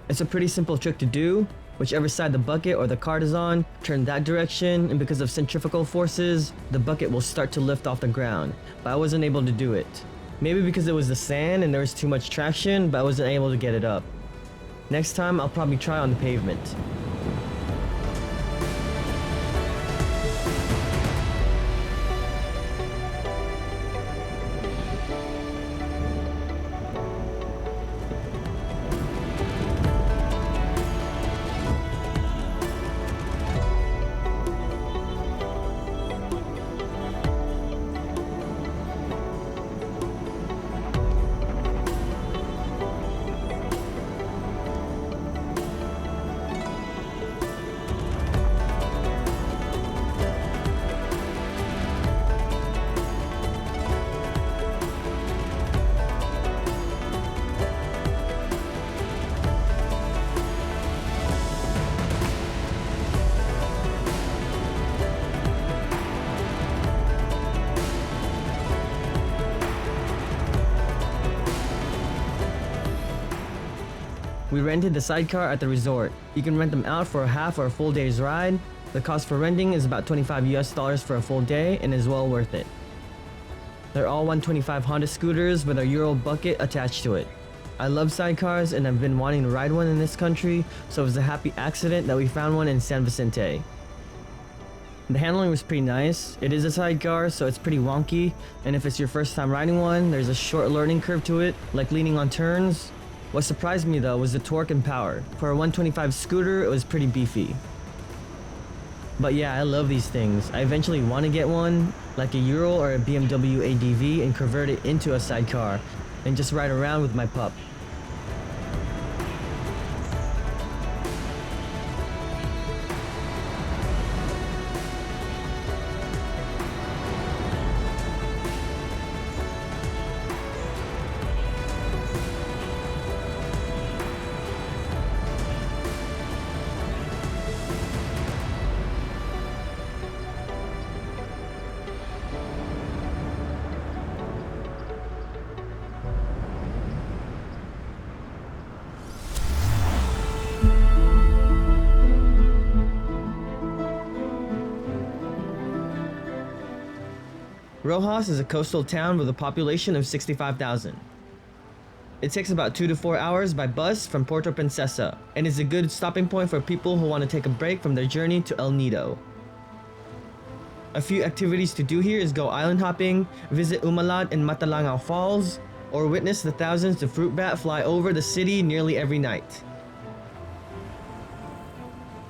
B: It's a pretty simple trick to do. Whichever side the bucket or the cart is on, turn that direction, and because of centrifugal forces, the bucket will start to lift off the ground, but I wasn't able to do it. Maybe because it was the sand and there was too much traction, but I wasn't able to get it up. Next time, I'll probably try on the pavement. We rented the sidecar at the resort. You can rent them out for a half or a full day's ride. The cost for renting is about $25 for a full day and is well worth it. They're all 125 Honda scooters with a Euro bucket attached to it. I love sidecars and I've been wanting to ride one in this country, so it was a happy accident that we found one in San Vicente. The handling was pretty nice. It is a sidecar, so it's pretty wonky, and if it's your first time riding one, there's a short learning curve to it, like leaning on turns. What surprised me though was the torque and power. For a 125 scooter, it was pretty beefy. But yeah, I love these things. I eventually want to get one, like a Euro or a BMW ADV, and convert it into a sidecar, and just ride around with my pup. Roxas is a coastal town with a population of 65,000. It takes about 2 to 4 hours by bus from Puerto Princesa and is a good stopping point for people who want to take a break from their journey to El Nido. A few activities to do here is go island hopping, visit Umalat and Matalangao Falls, or witness the thousands of fruit bat fly over the city nearly every night.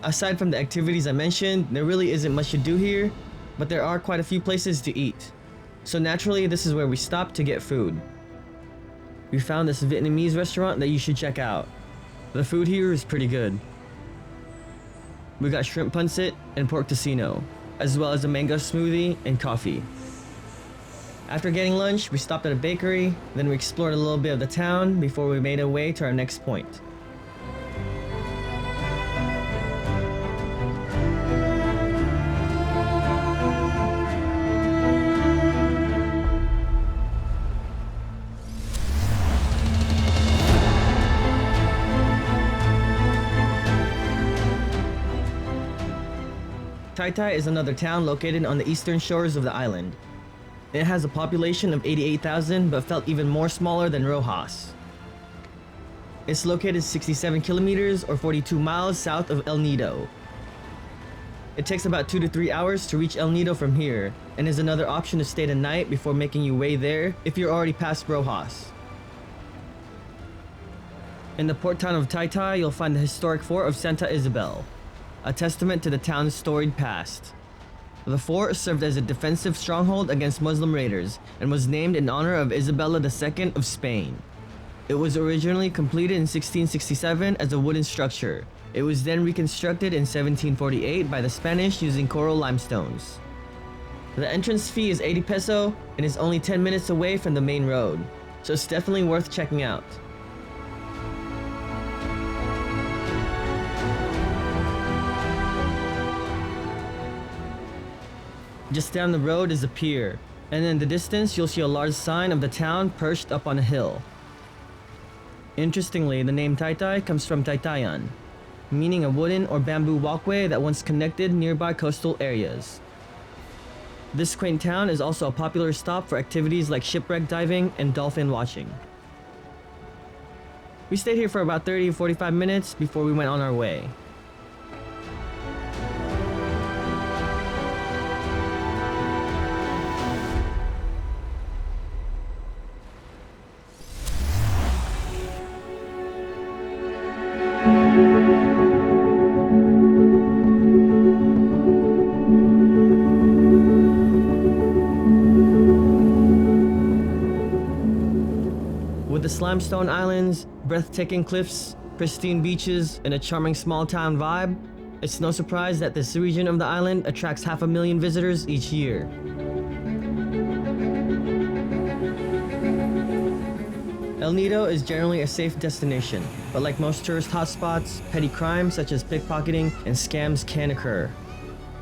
B: Aside from the activities I mentioned, there really isn't much to do here, but there are quite a few places to eat. So naturally, this is where we stopped to get food. We found this Vietnamese restaurant that you should check out. The food here is pretty good. We got shrimp pancit and pork tocino, as well as a mango smoothie and coffee. After getting lunch, we stopped at a bakery, then we explored a little bit of the town before we made our way to our next point. Taytay is another town located on the eastern shores of the island. It has a population of 88,000 but felt even more smaller than Roxas. It's located 67 kilometers or 42 miles south of El Nido. It takes about 2 to 3 hours to reach El Nido from here, and is another option to stay the night before making your way there if you're already past Roxas. In the port town of Taytay, you'll find the historic fort of Santa Isabel, a testament to the town's storied past. The fort served as a defensive stronghold against Muslim raiders and was named in honor of Isabella II of Spain. It was originally completed in 1667 as a wooden structure. It was then reconstructed in 1748 by the Spanish using coral limestones. The entrance fee is 80 peso and is only 10 minutes away from the main road, so it's definitely worth checking out. Just down the road is a pier, and in the distance you'll see a large sign of the town perched up on a hill. Interestingly, the name Taytay comes from Taytayan, meaning a wooden or bamboo walkway that once connected nearby coastal areas. This quaint town is also a popular stop for activities like shipwreck diving and dolphin watching. We stayed here for about 30 to 45 minutes before we went on our way. With its limestone islands, breathtaking cliffs, pristine beaches, and a charming small town vibe, it's no surprise that this region of the island attracts 500,000 visitors each year. El Nido is generally a safe destination, but like most tourist hotspots, petty crimes such as pickpocketing and scams can occur.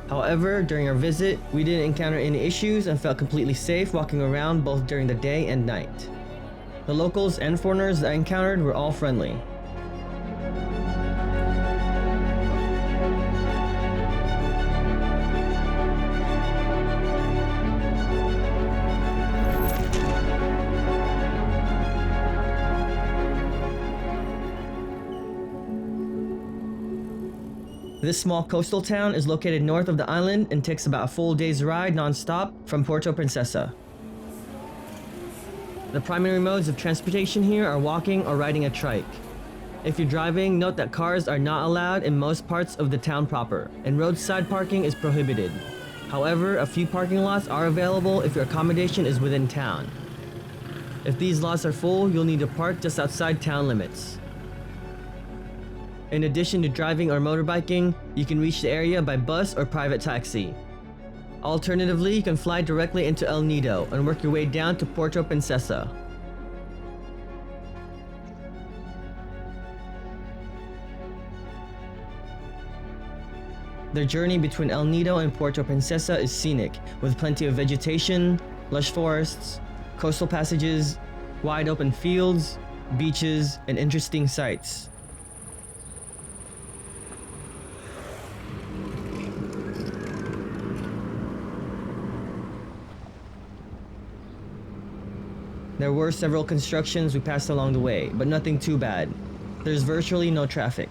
B: However, during our visit, we didn't encounter any issues and felt completely safe walking around both during the day and night. The locals and foreigners that I encountered were all friendly. This small coastal town is located north of the island and takes about a full day's ride non-stop from Puerto Princesa. The primary modes of transportation here are walking or riding a trike. If you're driving, note that cars are not allowed in most parts of the town proper, and roadside parking is prohibited. However, a few parking lots are available if your accommodation is within town. If these lots are full, you'll need to park just outside town limits. In addition to driving or motorbiking, you can reach the area by bus or private taxi. Alternatively, you can fly directly into El Nido and work your way down to Puerto Princesa. The journey between El Nido and Puerto Princesa is scenic, with plenty of vegetation, lush forests, coastal passages, wide open fields, beaches, and interesting sights. There were several constructions we passed along the way, but nothing too bad. There's virtually no traffic.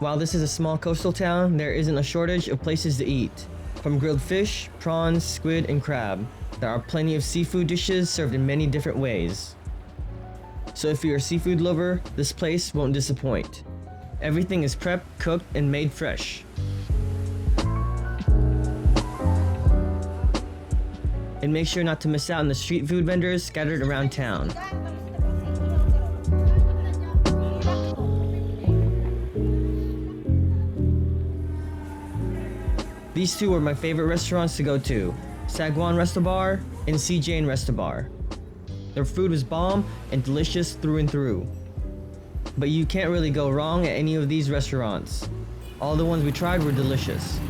B: While this is a small coastal town, there isn't a shortage of places to eat. From grilled fish, prawns, squid, and crab, there are plenty of seafood dishes served in many different ways. So if you're a seafood lover, this place won't disappoint. Everything is prepped, cooked, and made fresh. And make sure not to miss out on the street food vendors scattered around town. These two were my favorite restaurants to go to, Sagwan Restobar and C. Jane Restobar. Their food was bomb and delicious through and through. but you can't really go wrong at any of these restaurants. All the ones we tried were delicious.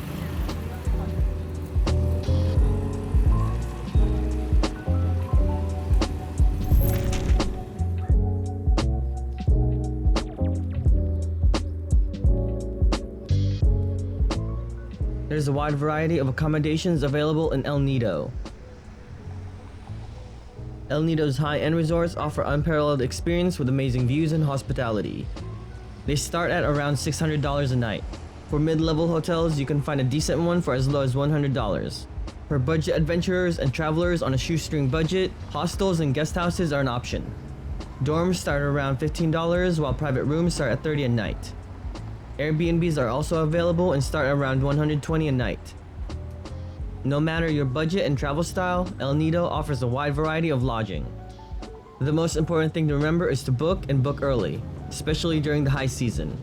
B: There's a wide variety of accommodations available in El Nido. El Nido's high-end resorts offer unparalleled experience with amazing views and hospitality. They start at around $600 a night. For mid-level hotels, you can find a decent one for as low as $100. For budget adventurers and travelers on a shoestring budget, hostels and guest houses are an option. Dorms start around $15, while private rooms start at $30 a night. Airbnbs are also available and start around $120 a night. No matter your budget and travel style, El Nido offers a wide variety of lodging. The most important thing to remember is to book and book early, especially during the high season.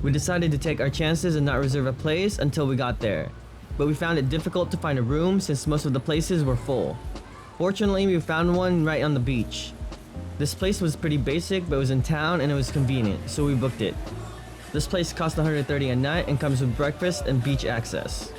B: We decided to take our chances and not reserve a place until we got there, but we found it difficult to find a room since most of the places were full. Fortunately, we found one right on the beach. This place was pretty basic, but it was in town and it was convenient, so we booked it. This place costs $130 a night and comes with breakfast and beach access.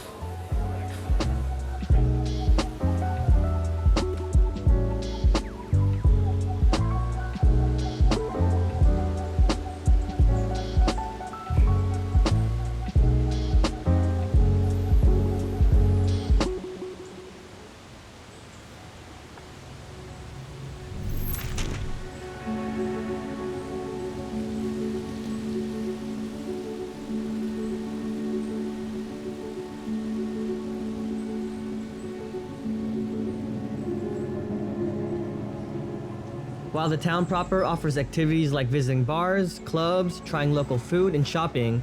B: While the town proper offers activities like visiting bars, clubs, trying local food, and shopping,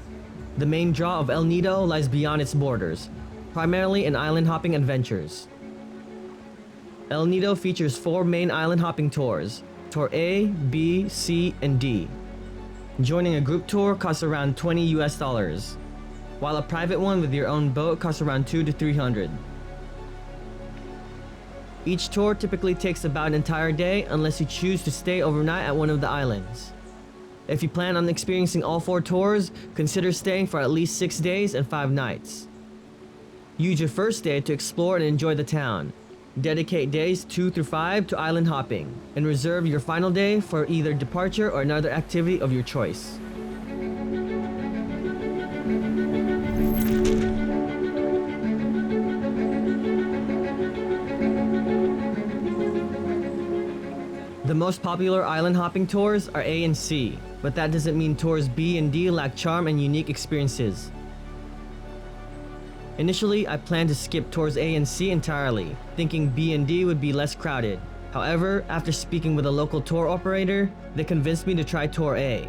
B: the main draw of El Nido lies beyond its borders, primarily in island hopping adventures. El Nido features 4 main island hopping tours: Tour A, B, C, and D. Joining a group tour costs around $20 US, while a private one with your own boat costs around $200 to $300. Each tour typically takes about an entire day unless you choose to stay overnight at one of the islands. If you plan on experiencing all 4 tours, consider staying for at least 6 days and 5 nights. Use your first day to explore and enjoy the town. Dedicate days 2 through 5 to island hopping, and reserve your final day for either departure or another activity of your choice. The most popular island hopping tours are A and C, but that doesn't mean tours B and D lack charm and unique experiences. Initially, I planned to skip tours A and C entirely, thinking B and D would be less crowded. However, after speaking with a local tour operator, they convinced me to try Tour A.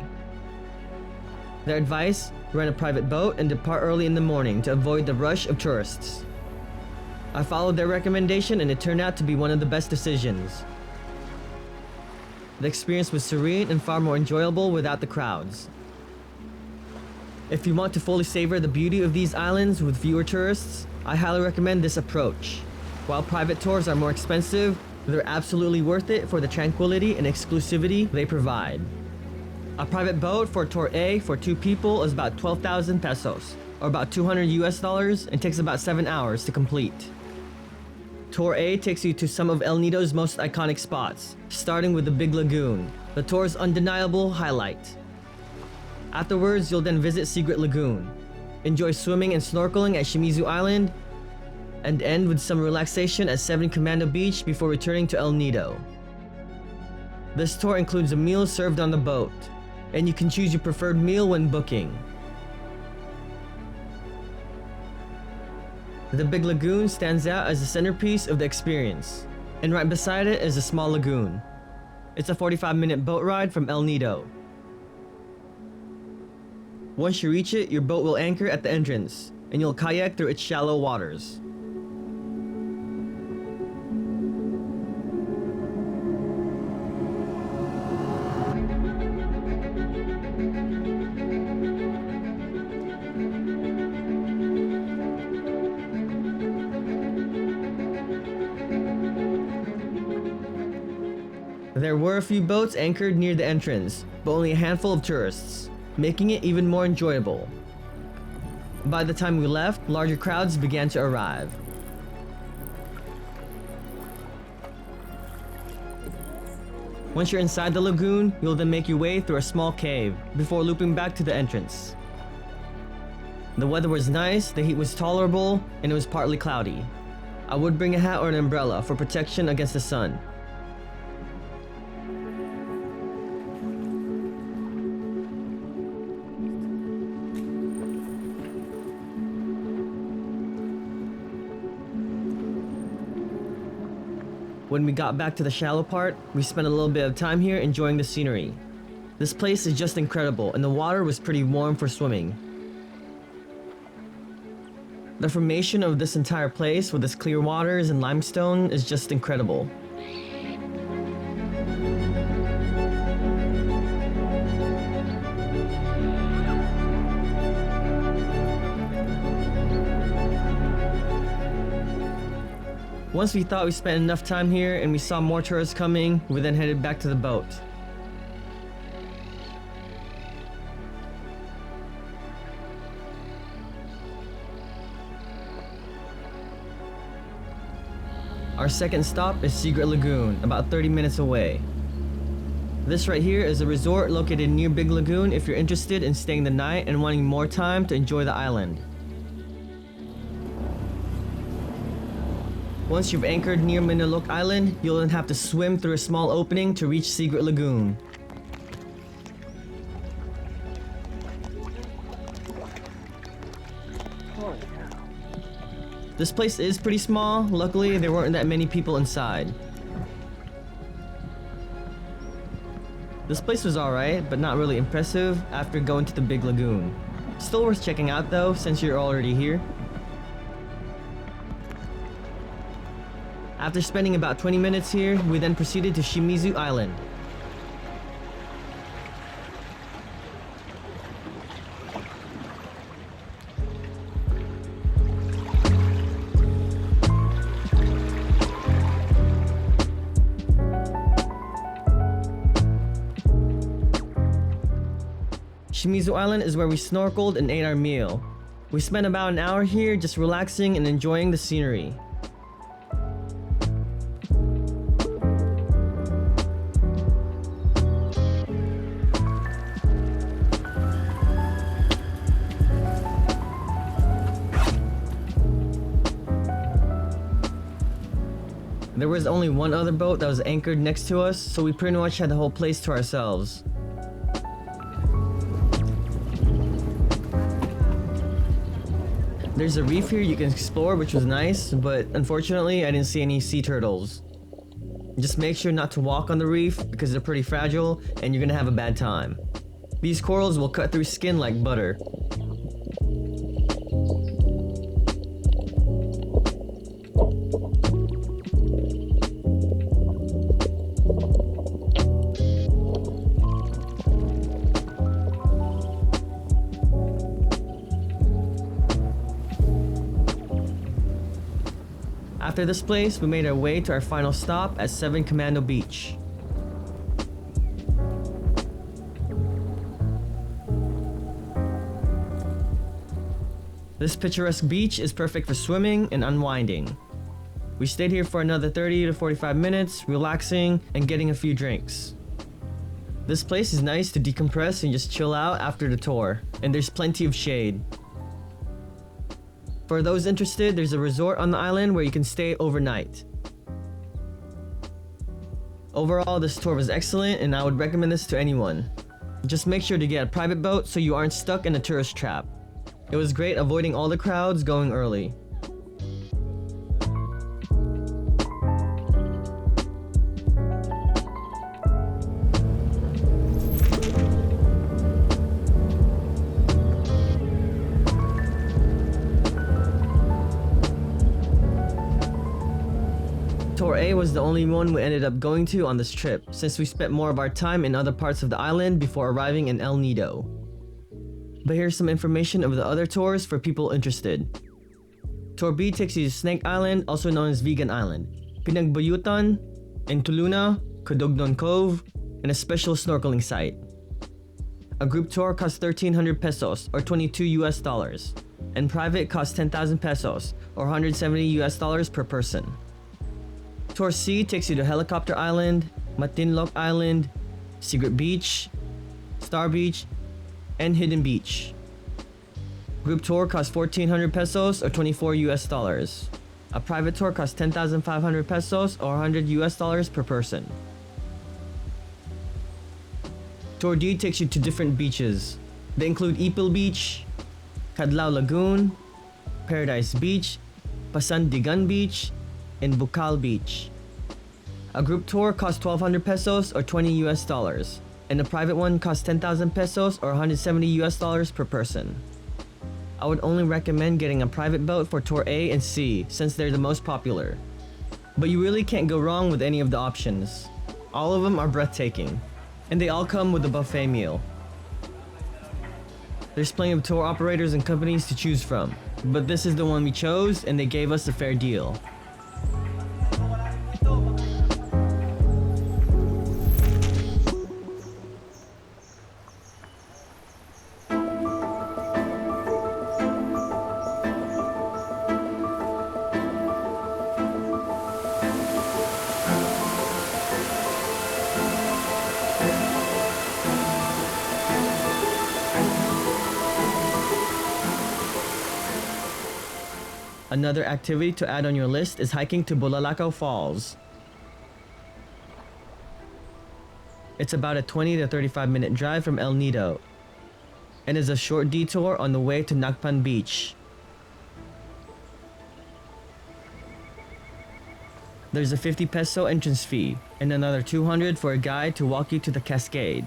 B: Their advice: rent a private boat and depart early in the morning to avoid the rush of tourists. I followed their recommendation and it turned out to be one of the best decisions. The experience was serene and far more enjoyable without the crowds. If you want to fully savor the beauty of these islands with fewer tourists, I highly recommend this approach. While private tours are more expensive, they're absolutely worth it for the tranquility and exclusivity they provide. A private boat for Tour A for 2 people is about 12,000 pesos, or about $200 US, and takes about 7 hours to complete. Tour A takes you to some of El Nido's most iconic spots, starting with the Big Lagoon, the tour's undeniable highlight. Afterwards, you'll then visit Secret Lagoon, enjoy swimming and snorkeling at Shimizu Island, and end with some relaxation at 7 Commando Beach before returning to El Nido. This tour includes a meal served on the boat, and you can choose your preferred meal when booking. The Big Lagoon stands out as the centerpiece of the experience, and right beside it is a small lagoon. It's a 45-minute boat ride from El Nido. Once you reach it, your boat will anchor at the entrance, and you'll kayak through its shallow waters. There were a few boats anchored near the entrance, but only a handful of tourists, making it even more enjoyable. By the time we left, larger crowds began to arrive. Once you're inside the lagoon, you'll then make your way through a small cave before looping back to the entrance. The weather was nice, the heat was tolerable, and it was partly cloudy. I would bring a hat or an umbrella for protection against the sun. When we got back to the shallow part, we spent a little bit of time here enjoying the scenery. This place is just incredible, and the water was pretty warm for swimming. The formation of this entire place with its clear waters and limestone is just incredible. Once we thought we spent enough time here and we saw more tourists coming, we then headed back to the boat. Our second stop is Secret Lagoon, about 30 minutes away. This right here is a resort located near Big Lagoon if you're interested in staying the night and wanting more time to enjoy the island. Once you've anchored near Manilok Island, you'll then have to swim through a small opening to reach Secret Lagoon. This place is pretty small. Luckily, there weren't that many people inside. This place was alright, but not really impressive after going to the Big Lagoon. Still worth checking out though, since you're already here. After spending about 20 minutes here, we then proceeded to Shimizu Island. Shimizu Island is where we snorkeled and ate our meal. We spent about an hour here just relaxing and enjoying the scenery. There was only one other boat that was anchored next to us, so we pretty much had the whole place to ourselves. There's a reef here you can explore, which was nice, but unfortunately I didn't see any sea turtles. Just make sure not to walk on the reef because they're pretty fragile and you're gonna have a bad time. These corals will cut through skin like butter. After this place, we made our way to our final stop at 7 Commando Beach. This picturesque beach is perfect for swimming and unwinding. We stayed here for another 30 to 45 minutes, relaxing and getting a few drinks. This place is nice to decompress and just chill out after the tour, and there's plenty of shade. For those interested, there's a resort on the island where you can stay overnight. Overall, this tour was excellent and I would recommend this to anyone. Just make sure to get a private boat so you aren't stuck in a tourist trap. It was great avoiding all the crowds going early. Tour A was the only one we ended up going to on this trip, since we spent more of our time in other parts of the island before arriving in El Nido. But here's some information of the other tours for people interested. Tour B takes you to Snake Island, also known as Vegan Island, Pinagbuyutan, and Tuluna, Codognon Cove, and a special snorkeling site. A group tour costs 1,300 pesos or 22 US dollars, and private costs 10,000 pesos or 170 US dollars per person. Tour C takes you to Helicopter Island, Matinloc Island, Secret Beach, Star Beach, and Hidden Beach. Group tour costs 1,400 pesos or 24 US dollars. A private tour costs 10,500 pesos or 100 US dollars per person. Tour D takes you to different beaches. They include Ipil Beach, Cadlao Lagoon, Paradise Beach, Pasandigan Beach, and Bukal Beach. A group tour costs 1,200 pesos or 20 US dollars, and a private one costs 10,000 pesos or 170 US dollars per person. I would only recommend getting a private boat for Tour A and C since they're the most popular. But you really can't go wrong with any of the options. All of them are breathtaking, and they all come with a buffet meal. There's plenty of tour operators and companies to choose from, but this is the one we chose and they gave us a fair deal. Another activity to add on your list is hiking to Bulalacao Falls. It's about a 20 to 35 minute drive from El Nido, and is a short detour on the way to Nacpan Beach. There's a 50 peso entrance fee, and another 200 for a guide to walk you to the cascade.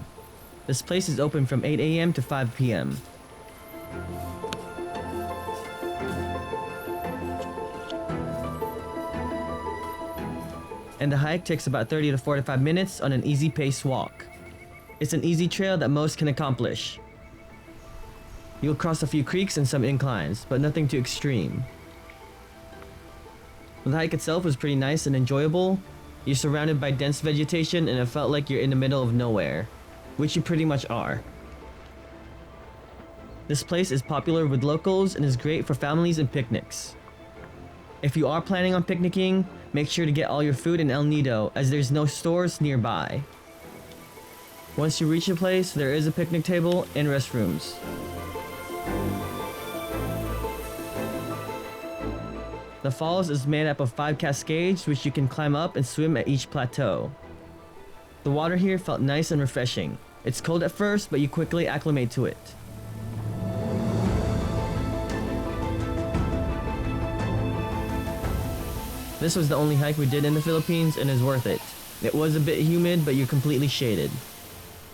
B: This place is open from 8 AM to 5 PM. And the hike takes about 30 to 45 minutes on an easy pace walk. It's an easy trail that most can accomplish. You'll cross a few creeks and some inclines, but nothing too extreme. The hike itself was pretty nice and enjoyable. You're surrounded by dense vegetation and it felt like you're in the middle of nowhere, which you pretty much are. This place is popular with locals and is great for families and picnics. If you are planning on picnicking, make sure to get all your food in El Nido as there's no stores nearby. Once you reach the place, there is a picnic table and restrooms. The falls is made up of 5 cascades which you can climb up and swim at each plateau. The water here felt nice and refreshing. It's cold at first, but you quickly acclimate to it. This was the only hike we did in the Philippines and is worth it. It was a bit humid, but you're completely shaded.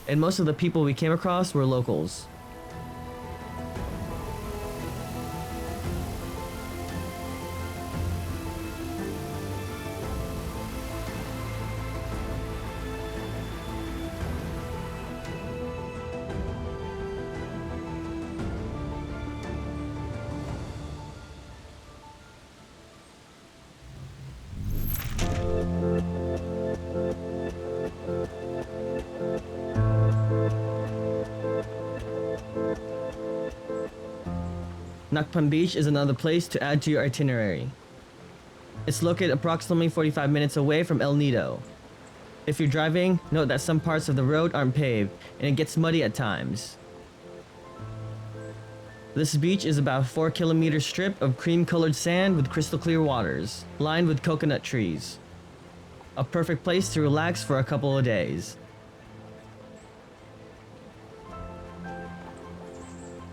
B: And most of the people we came across were locals. Nacpan Beach is another place to add to your itinerary. It's located approximately 45 minutes away from El Nido. If you're driving, note that some parts of the road aren't paved and it gets muddy at times. This beach is about a 4-kilometer strip of cream-colored sand with crystal clear waters, lined with coconut trees. A perfect place to relax for a couple of days.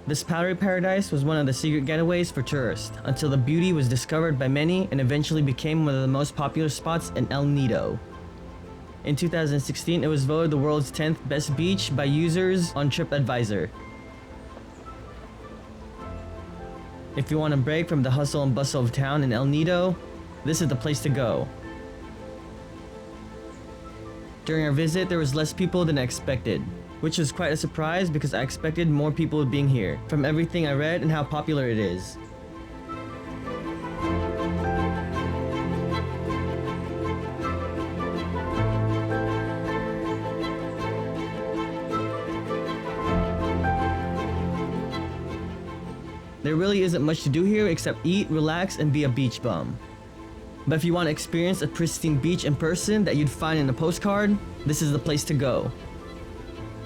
B: This powdery paradise was one of the secret getaways for tourists, until the beauty was discovered by many and eventually became one of the most popular spots in El Nido. In 2016, it was voted the world's 10th best beach by users on TripAdvisor. If you want a break from the hustle and bustle of town in El Nido, this is the place to go. During our visit, there was less people than I expected, which was quite a surprise because I expected more people being here, from everything I read and how popular it is. There really isn't much to do here except eat, relax, and be a beach bum. But if you want to experience a pristine beach in person that you'd find in a postcard, this is the place to go.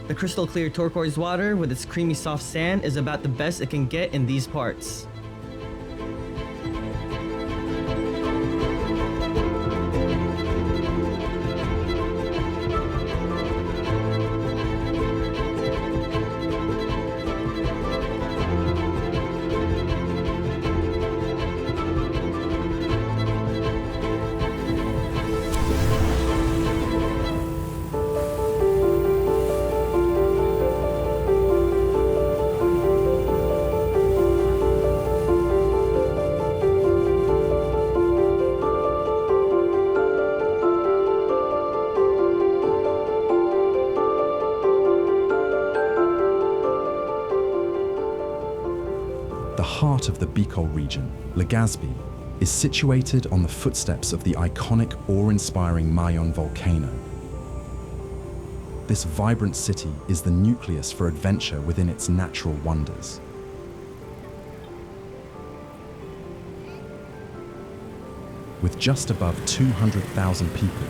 B: The crystal clear turquoise water with its creamy soft sand is about the best it can get in these parts.
C: The heart of the Bicol Region, Legazpi, is situated on the footsteps of the iconic, awe-inspiring Mayon Volcano. This vibrant city is the nucleus for adventure within its natural wonders. With just above 200,000 people,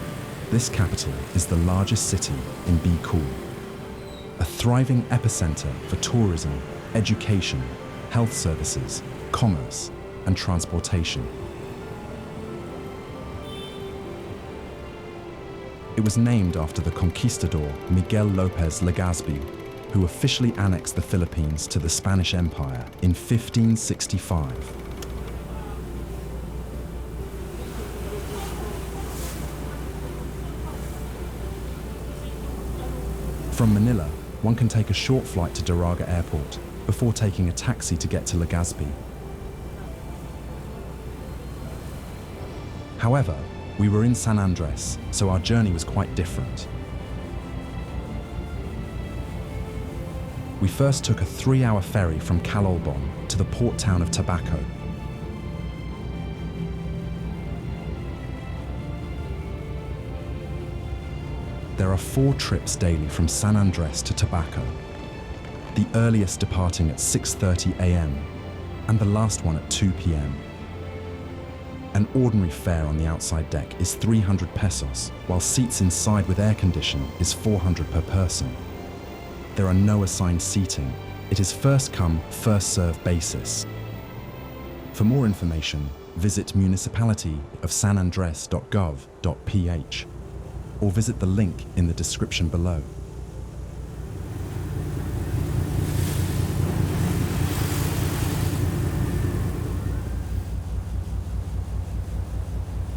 C: this capital is the largest city in Bicol, a thriving epicenter for tourism, education, health services, commerce, and transportation. It was named after the conquistador Miguel López Legazpi, who officially annexed the Philippines to the Spanish Empire in 1565. From Manila, one can take a short flight to Daraga Airport before taking a taxi to get to Legazpi. However, we were in San Andres, so our journey was quite different. We first took a 3-hour ferry from Calolbon to the port town of Tabaco. There are 4 trips daily from San Andres to Tabaco, the earliest departing at 6:30 a.m. and the last one at 2 p.m. An ordinary fare on the outside deck is 300 pesos, while seats inside with air condition is 400 per person. There are no assigned seating. It is first come, first served basis. For more information, visit municipalityofsanandres.gov.ph or visit the link in the description below.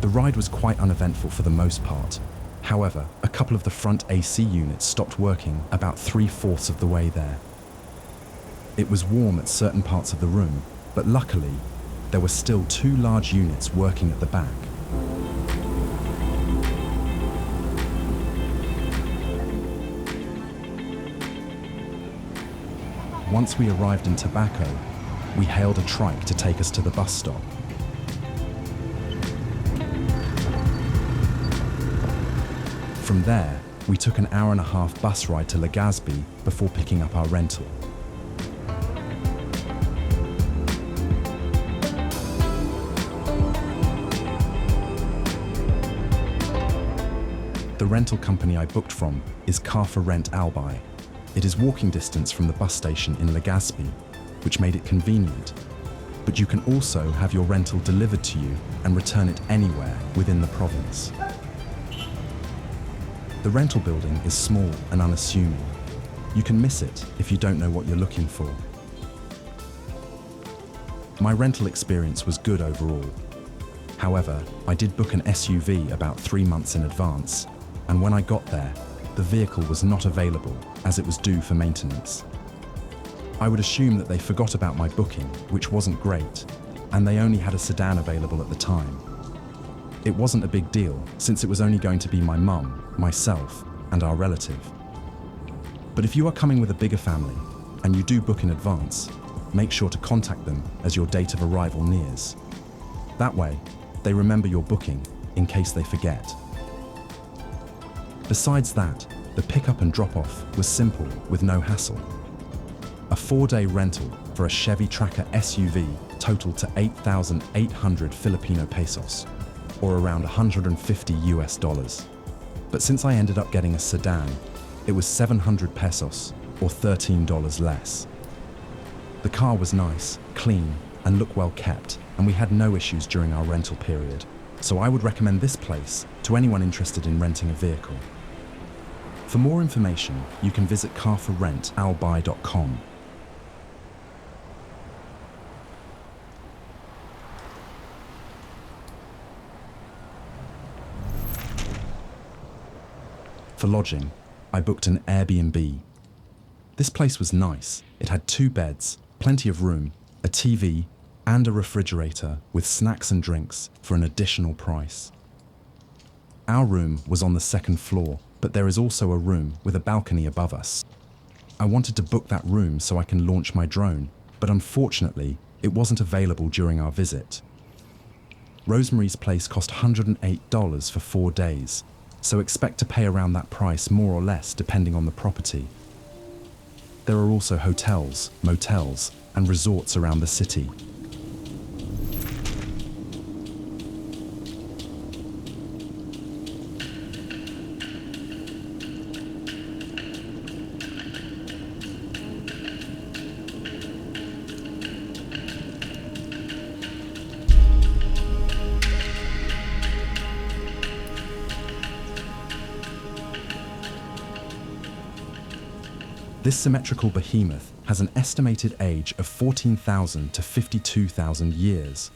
C: The ride was quite uneventful for the most part. However, a couple of the front AC units stopped working about 3/4 of the way there. It was warm at certain parts of the room, but luckily, there were still 2 large units working at the back. Once we arrived in Tabaco, we hailed a trike to take us to the bus stop. From there, we took an 1.5-hour bus ride to Legazpi before picking up our rental. The rental company I booked from is Car for Rent Albay. It is walking distance from the bus station in Legazpi, which made it convenient. But you can also have your rental delivered to you and return it anywhere within the province. The rental building is small and unassuming. You can miss it if you don't know what you're looking for. My rental experience was good overall. However, I did book an SUV about 3 months in advance, and when I got there, the vehicle was not available as it was due for maintenance. I would assume that they forgot about my booking, which wasn't great, and they only had a sedan available at the time. It wasn't a big deal, since it was only going to be my mum, myself, and our relative. But if you are coming with a bigger family, and you do book in advance, make sure to contact them as your date of arrival nears. That way, they remember your booking in case they forget. Besides that, the pickup and drop-off was simple with no hassle. A 4-day rental for a Chevy Tracker SUV totaled to 8,800 Filipino pesos, or around $150. But since I ended up getting a sedan, it was 700 pesos, or $13 less. The car was nice, clean, and looked well kept, and we had no issues during our rental period. So I would recommend this place to anyone interested in renting a vehicle. For more information, you can visit carforrentalbuy.com. For lodging, I booked an Airbnb. This place was nice. It had 2 beds, plenty of room, a TV, and a refrigerator with snacks and drinks for an additional price. Our room was on the 2nd floor, but there is also a room with a balcony above us. I wanted to book that room so I can launch my drone, but unfortunately, it wasn't available during our visit. Rosemary's place cost $108 for 4 days, so expect to pay around that price more or less depending on the property. There are also hotels, motels, and resorts around the city. This symmetrical behemoth has an estimated age of 14,000 to 52,000 years.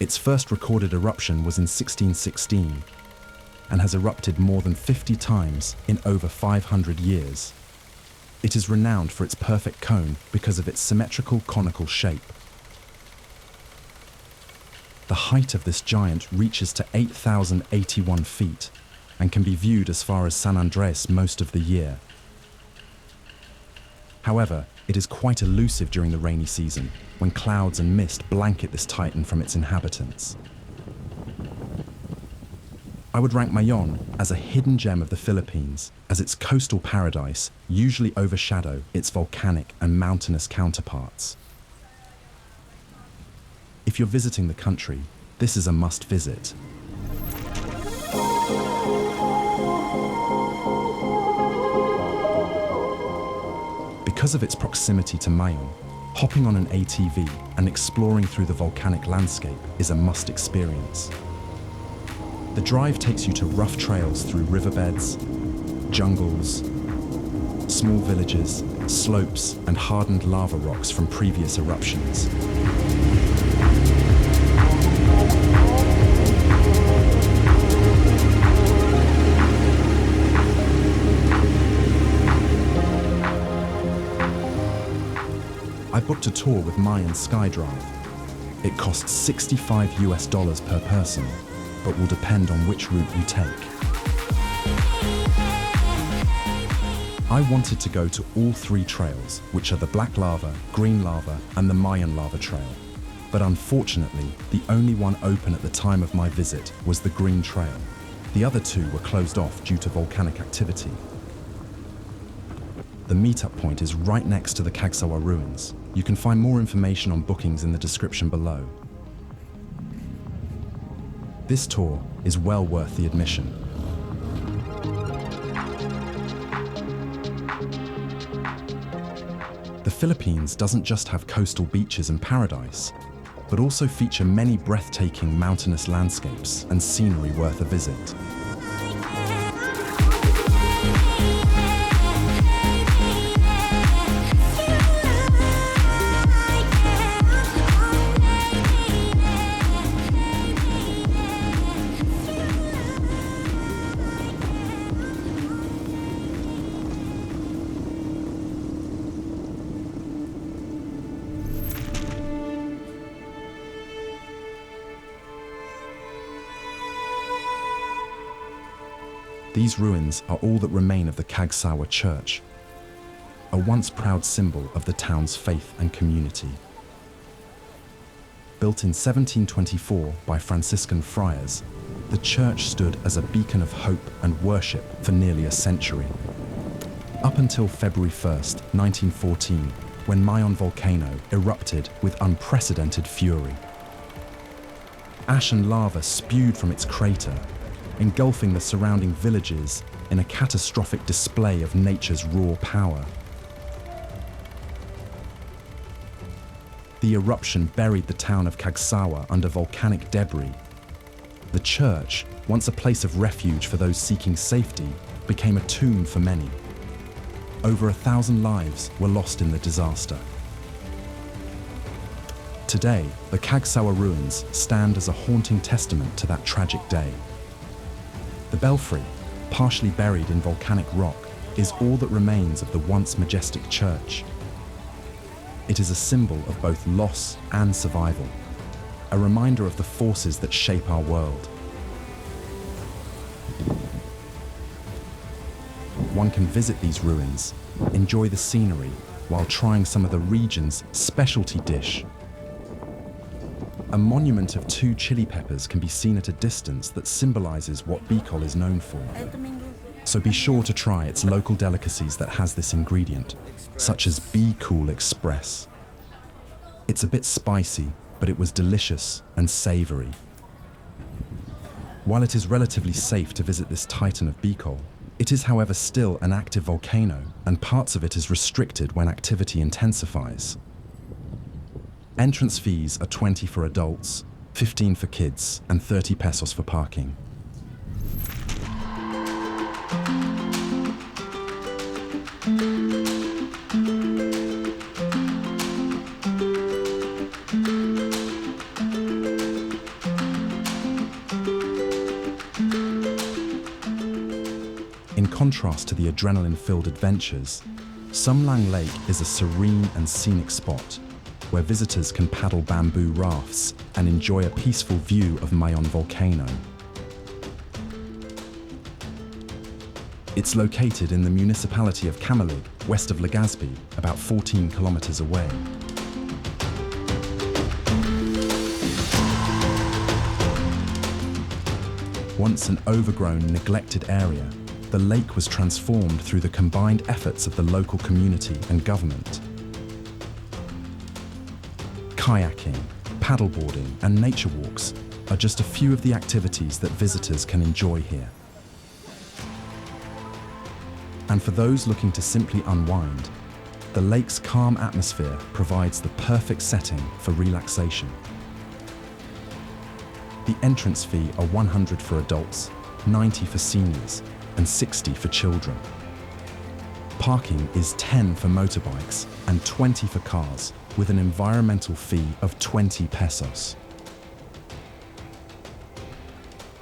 C: Its first recorded eruption was in 1616 and has erupted more than 50 times in over 500 years. It is renowned for its perfect cone because of its symmetrical conical shape. The height of this giant reaches to 8,081 feet and can be viewed as far as San Andres most of the year. However, it is quite elusive during the rainy season, when clouds and mist blanket this titan from its inhabitants. I would rank Mayon as a hidden gem of the Philippines, as its coastal paradise usually overshadow its volcanic and mountainous counterparts. If you're visiting the country, this is a must visit. Because of its proximity to Mayon, hopping on an ATV and exploring through the volcanic landscape is a must experience. The drive takes you to rough trails through riverbeds, jungles, small villages, slopes, and hardened lava rocks from previous eruptions. I booked a tour with Mayon SkyDrive. It costs $65 per person, but will depend on which route you take. I wanted to go to all 3 trails, which are the Black Lava, Green Lava, and the Mayon Lava Trail. But unfortunately, the only one open at the time of my visit was the Green Trail. The other 2 were closed off due to volcanic activity. The meetup point is right next to the Cagsawa ruins. You can find more information on bookings in the description below. This tour is well worth the admission. The Philippines doesn't just have coastal beaches and paradise, but also feature many breathtaking mountainous landscapes and scenery worth a visit. These ruins are all that remain of the Cagsawa Church, a once proud symbol of the town's faith and community. Built in 1724 by Franciscan friars, the church stood as a beacon of hope and worship for nearly a century. Up until February 1st, 1914, when Mayon Volcano erupted with unprecedented fury. Ash and lava spewed from its crater, engulfing the surrounding villages in a catastrophic display of nature's raw power. The eruption buried the town of Cagsawa under volcanic debris. The church, once a place of refuge for those seeking safety, became a tomb for many. Over 1,000 lives were lost in the disaster. Today, the Cagsawa ruins stand as a haunting testament to that tragic day. The belfry, partially buried in volcanic rock, is all that remains of the once majestic church. It is a symbol of both loss and survival, a reminder of the forces that shape our world. One can visit these ruins, enjoy the scenery, while trying some of the region's specialty dish. A monument of 2 chili peppers can be seen at a distance that symbolizes what Bicol is known for. So be sure to try its local delicacies that has this ingredient, such as Bicol Express. It's a bit spicy, but it was delicious and savory. While it is relatively safe to visit this titan of Bicol, it is however still an active volcano, and parts of it is restricted when activity intensifies. Entrance fees are 20 for adults, 15 for kids, and 30 pesos for parking. In contrast to the adrenaline-filled adventures, Sumlang Lake is a serene and scenic spot where visitors can paddle bamboo rafts and enjoy a peaceful view of Mayon Volcano. It's located in the municipality of Camalig, west of Legazpi, about 14 kilometers away. Once an overgrown, neglected area, the lake was transformed through the combined efforts of the local community and government. Kayaking, paddleboarding, and nature walks are just a few of the activities that visitors can enjoy here. And for those looking to simply unwind, the lake's calm atmosphere provides the perfect setting for relaxation. The entrance fee are 100 for adults, 90 for seniors, and 60 for children. Parking is 10 for motorbikes and 20 for cars, with an environmental fee of 20 pesos.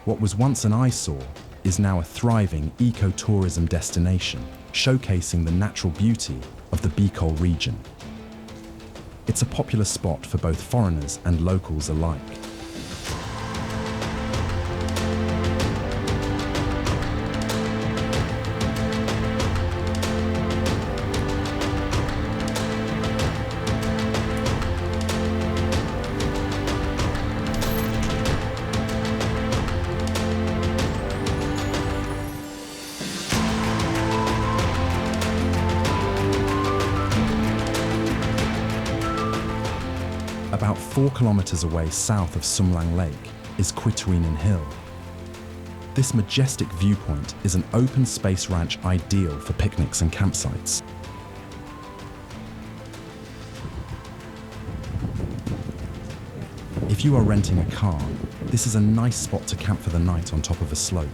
C: What was once an eyesore is now a thriving ecotourism destination, showcasing the natural beauty of the Bicol region. It's a popular spot for both foreigners and locals alike. About 4 kilometers away south of Sumlang Lake is Quituinan Hill. This majestic viewpoint is an open space ranch ideal for picnics and campsites. If you are renting a car, this is a nice spot to camp for the night on top of a slope.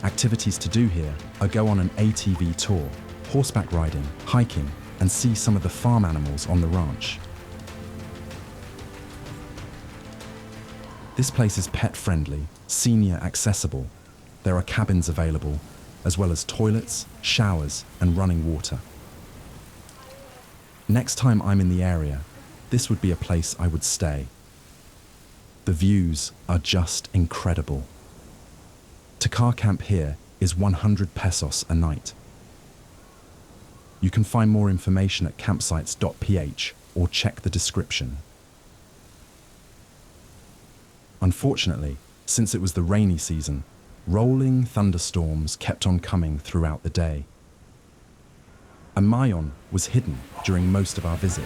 C: Activities to do here are go on an ATV tour, horseback riding, hiking, and see some of the farm animals on the ranch. This place is pet-friendly, senior accessible. There are cabins available, as well as toilets, showers, and running water. Next time I'm in the area, this would be a place I would stay. The views are just incredible. To car camp here is 100 pesos a night. You can find more information at campsites.ph or check the description. Unfortunately, since it was the rainy season, rolling thunderstorms kept on coming throughout the day. and Mayon was hidden during most of our visit.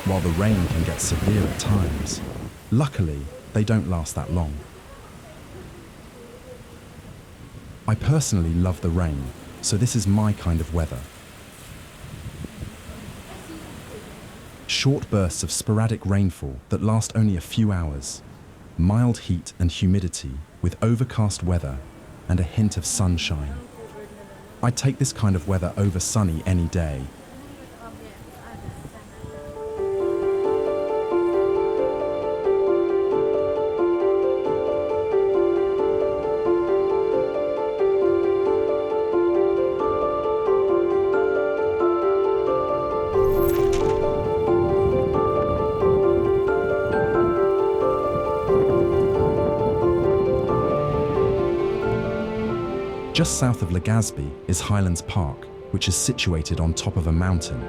C: While the rain can get severe at times, luckily they don't last that long. I personally love the rain, so this is my kind of weather. Short bursts of sporadic rainfall that last only a few hours, mild heat and humidity with overcast weather and a hint of sunshine. I'd take this kind of weather over sunny any day. Just south of Legazpi is Highlands Park, which is situated on top of a mountain.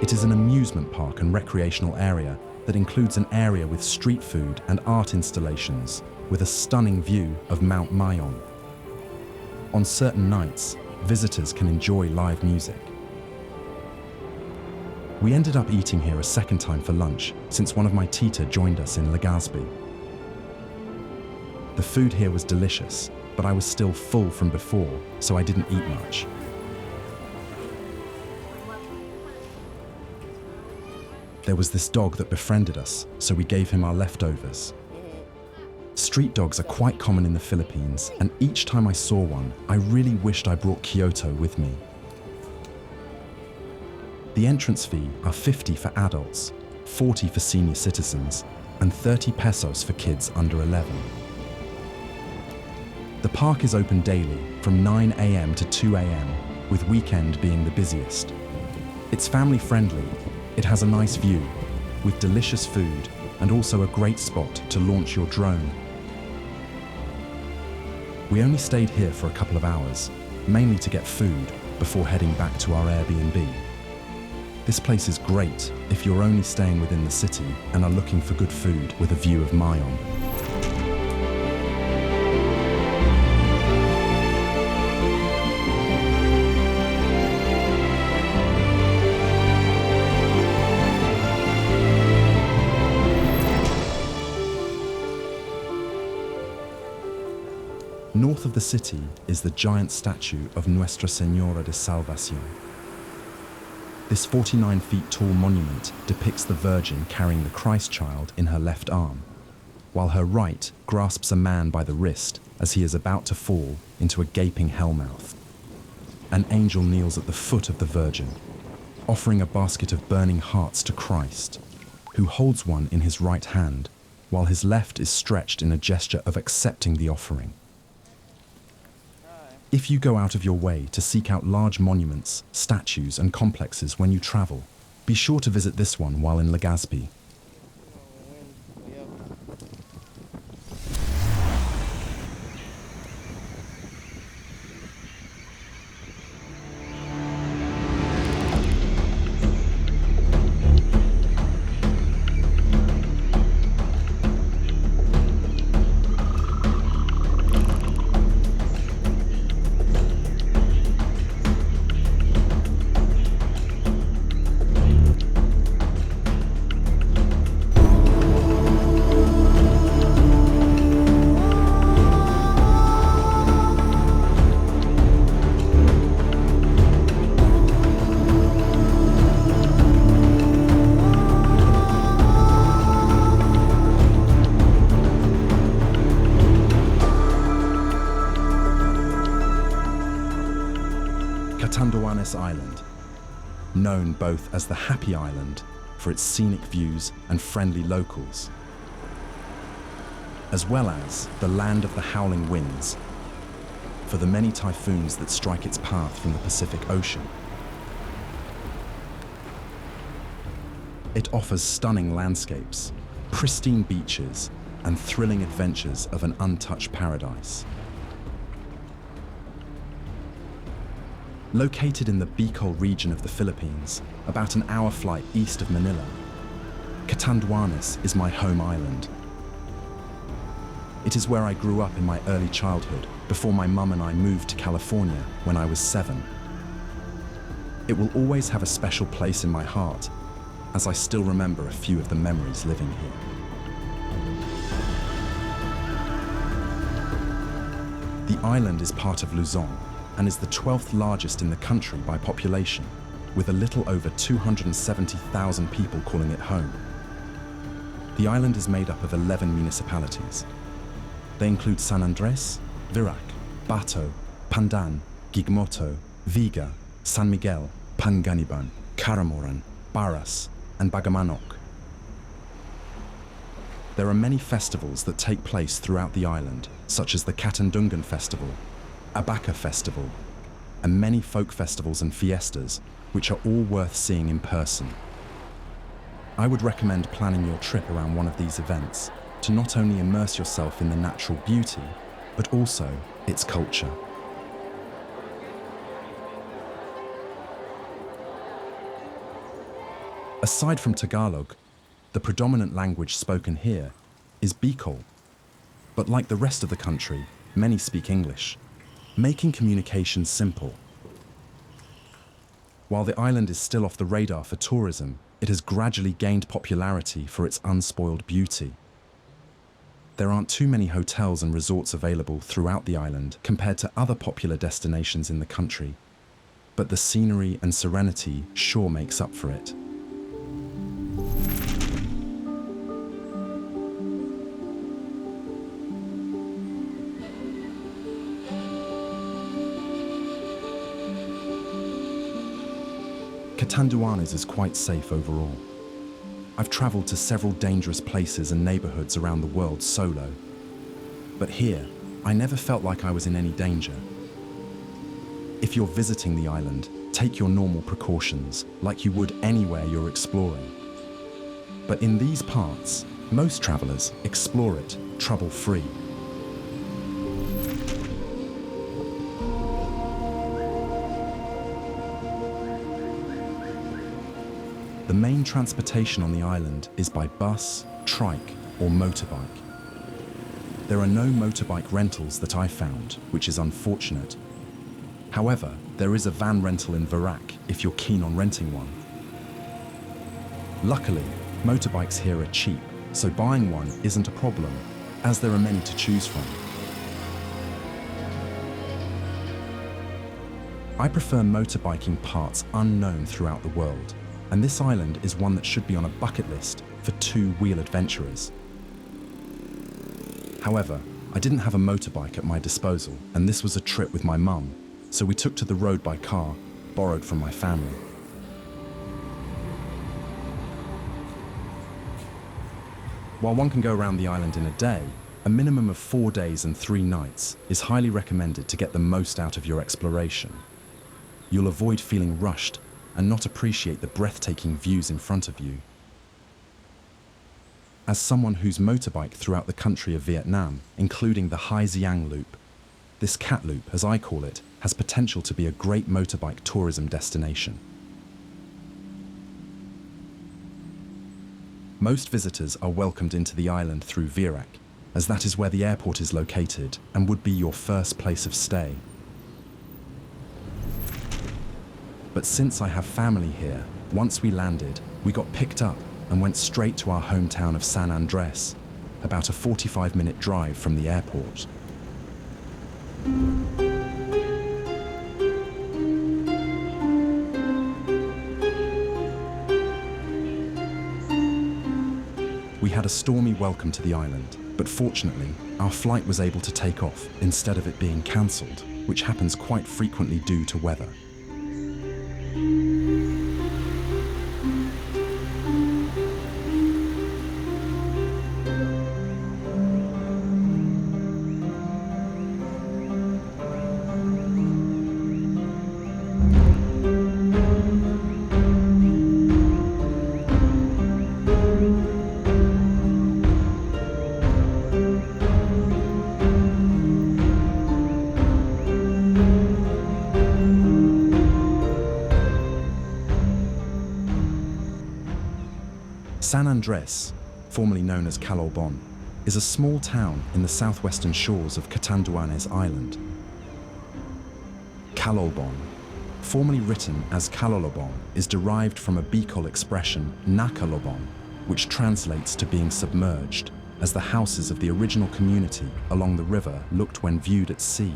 C: It is an amusement park and recreational area that includes an area with street food and art installations, with a stunning view of Mount Mayon. On certain nights, visitors can enjoy live music. We ended up eating here a second time for lunch since one of my tita joined us in Legazpi. The food here was delicious, but I was still full from before, so I didn't eat much. There was this dog that befriended us, so we gave him our leftovers. Street dogs are quite common in the Philippines, and each time I saw one, I really wished I brought Kyoto with me. The entrance fee are 50 for adults, 40 for senior citizens, and 30 pesos for kids under 11. The park is open daily from 9 a.m. to 2 a.m., with weekend being the busiest. It's family friendly, it has a nice view, with delicious food and also a great spot to launch your drone. We only stayed here for a couple of hours, mainly to get food before heading back to our Airbnb. This place is great if you're only staying within the city and are looking for good food with a view of Mayon. North of the city is the giant statue of Nuestra Señora de Salvación. This 49 feet tall monument depicts the Virgin carrying the Christ child in her left arm, while her right grasps a man by the wrist as he is about to fall into a gaping hellmouth. An angel kneels at the foot of the Virgin, offering a basket of burning hearts to Christ, who holds one in his right hand, while his left is stretched in a gesture of accepting the offering. If you go out of your way to seek out large monuments, statues, and complexes when you travel, be sure to visit this one while in Legazpi. Catanduanes Island, known both as the Happy Island for its scenic views and friendly locals, as well as the land of the howling winds for the many typhoons that strike its path from the Pacific Ocean. It offers stunning landscapes, pristine beaches, and thrilling adventures of an untouched paradise. Located in the Bicol Region of the Philippines, about an hour flight east of Manila, Catanduanes is my home island. It is where I grew up in my early childhood, before my mum and I moved to California when I was 7. It will always have a special place in my heart, as I still remember a few of the memories living here. The island is part of Luzon and is the 12th largest in the country by population, with a little over 270,000 people calling it home. The island is made up of 11 municipalities. They include San Andres, Virac, Bato, Pandan, Gigmoto, Viga, San Miguel, Panganiban, Caramoran, Baras, and Bagamanok. There are many festivals that take place throughout the island, such as the Catanduanes Festival, Abaca Festival, and many folk festivals and fiestas, which are all worth seeing in person. I would recommend planning your trip around one of these events to not only immerse yourself in the natural beauty, but also its culture. Aside from Tagalog, the predominant language spoken here is Bicol. But like the rest of the country, many speak English, making communication simple. While the island is still off the radar for tourism, it has gradually gained popularity for its unspoiled beauty. There aren't too many hotels and resorts available throughout the island compared to other popular destinations in the country, but the scenery and serenity sure makes up for it. Catanduanes is quite safe overall. I've traveled to several dangerous places and neighborhoods around the world solo, but here, I never felt like I was in any danger. If you're visiting the island, take your normal precautions, like you would anywhere you're exploring. But in these parts, most travelers explore it trouble-free. The main transportation on the island is by bus, trike, or motorbike. There are no motorbike rentals that I found, which is unfortunate. However, there is a van rental in Virac if you're keen on renting one. Luckily, motorbikes here are cheap, so buying one isn't a problem, as there are many to choose from. I prefer motorbiking parts unknown throughout the world, and this island is one that should be on a bucket list for two-wheel adventurers. However, I didn't have a motorbike at my disposal, and this was a trip with my mum, so we took to the road by car, borrowed from my family. While one can go around the island in a day, a minimum of 4 days and 3 nights is highly recommended to get the most out of your exploration. You'll avoid feeling rushed and not appreciate the breathtaking views in front of you. As someone who's motorbiked throughout the country of Vietnam, including the Hai Giang Loop, this cat loop, as I call it, has potential to be a great motorbike tourism destination. Most visitors are welcomed into the island through Virac, as that is where the airport is located and would be your first place of stay. But since I have family here, once we landed, we got picked up and went straight to our hometown of San Andres, about a 45-minute drive from the airport. We had a stormy welcome to the island, but fortunately, our flight was able to take off instead of it being cancelled, which happens quite frequently due to weather. San Andres, formerly known as Calolbon, is a small town in the southwestern shores of Catanduanes Island. Calolbon, formerly written as Calolbon, is derived from a Bicol expression Nakalobon, which translates to being submerged, as the houses of the original community along the river looked when viewed at sea.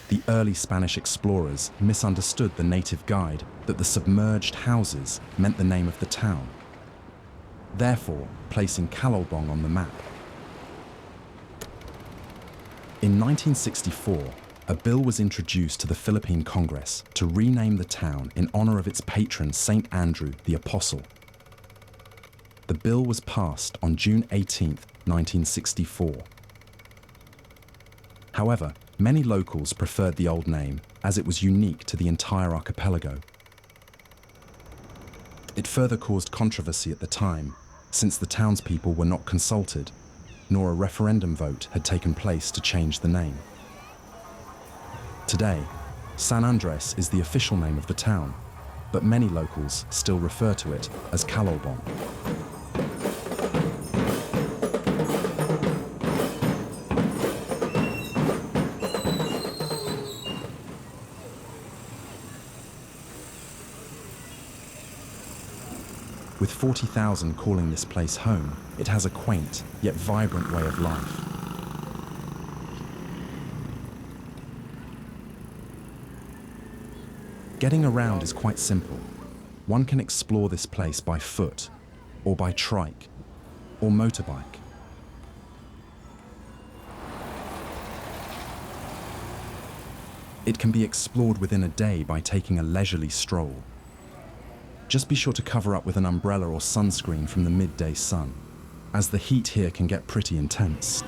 C: The early Spanish explorers misunderstood the native guide that the submerged houses meant the name of the town, therefore placing Calolbon on the map. In 1964, a bill was introduced to the Philippine Congress to rename the town in honor of its patron Saint Andrew the Apostle. The bill was passed on June 18, 1964. However, many locals preferred the old name as it was unique to the entire archipelago. It further caused controversy at the time, since the townspeople were not consulted, nor a referendum vote had taken place to change the name. Today, San Andres is the official name of the town, but many locals still refer to it as Calolbon. With 40,000 calling this place home, it has a quaint yet vibrant way of life. Getting around is quite simple. One can explore this place by foot, or by trike, or motorbike. It can be explored within a day by taking a leisurely stroll. Just be sure to cover up with an umbrella or sunscreen from the midday sun, as the heat here can get pretty intense.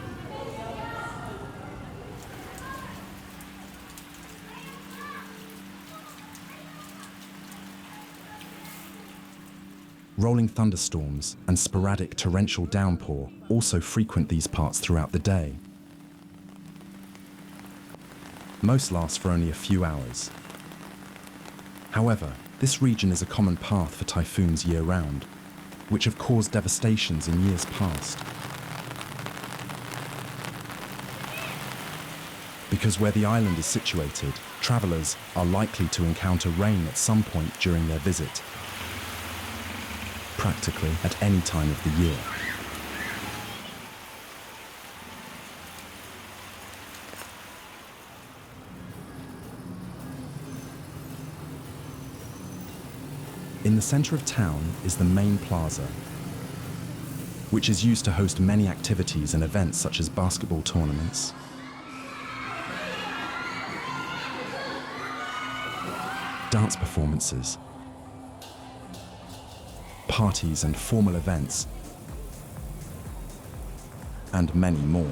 C: Rolling thunderstorms and sporadic torrential downpour also frequent these parts throughout the day. Most last for only a few hours. However, this region is a common path for typhoons year-round, which have caused devastations in years past. Because where the island is situated, travellers are likely to encounter rain at some point during their visit, practically at any time of the year. In the centre of town is the main plaza, which is used to host many activities and events such as basketball tournaments, dance performances, parties and formal events, and many more.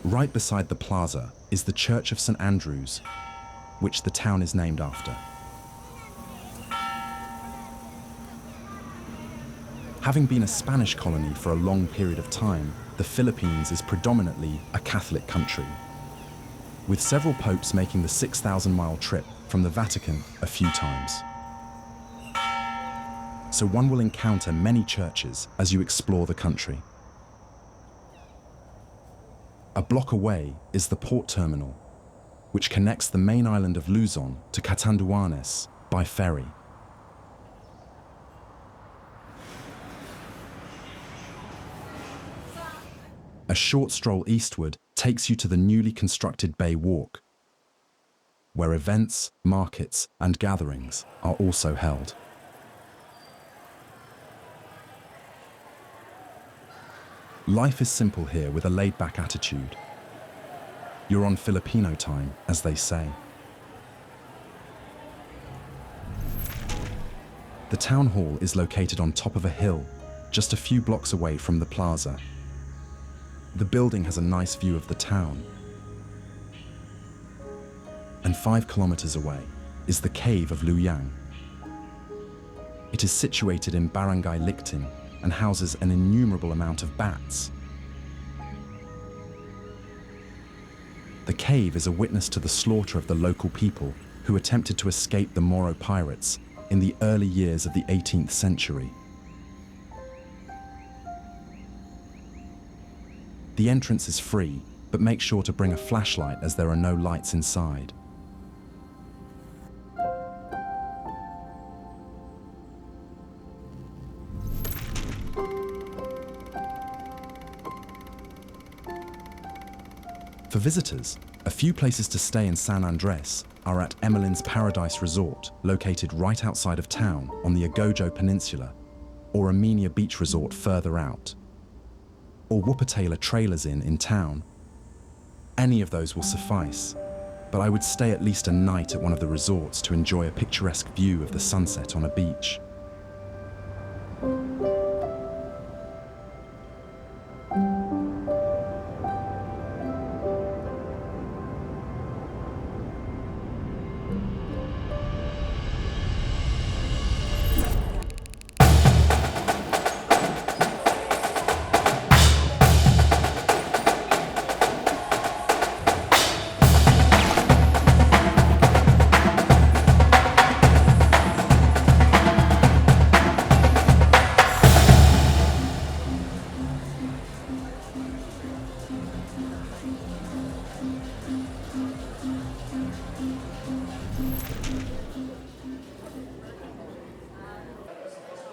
C: Right beside the plaza is the Church of St. Andrews, which the town is named after. Having been a Spanish colony for a long period of time, the Philippines is predominantly a Catholic country, with several popes making the 6,000-mile trip from the Vatican a few times. So one will encounter many churches as you explore the country. A block away is the port terminal, which connects the main island of Luzon to Catanduanes by ferry. A short stroll eastward takes you to the newly constructed Bay Walk, where events, markets, and gatherings are also held. Life is simple here with a laid-back attitude. You're on Filipino time, as they say. The town hall is located on top of a hill, just a few blocks away from the plaza. The building has a nice view of the town. And 5 kilometers away is the Cave of Luyang. It is situated in Barangay Lictin and houses an innumerable amount of bats. The cave is a witness to the slaughter of the local people who attempted to escape the Moro pirates in the early years of the 18th century. The entrance is free, but make sure to bring a flashlight as there are no lights inside. For visitors, a few places to stay in San Andres are at Emmeline's Paradise Resort, located right outside of town on the Agojo Peninsula, or Amenia Beach Resort further out, or Wuppertaler Trailers Inn in town. Any of those will suffice, but I would stay at least a night at one of the resorts to enjoy a picturesque view of the sunset on a beach.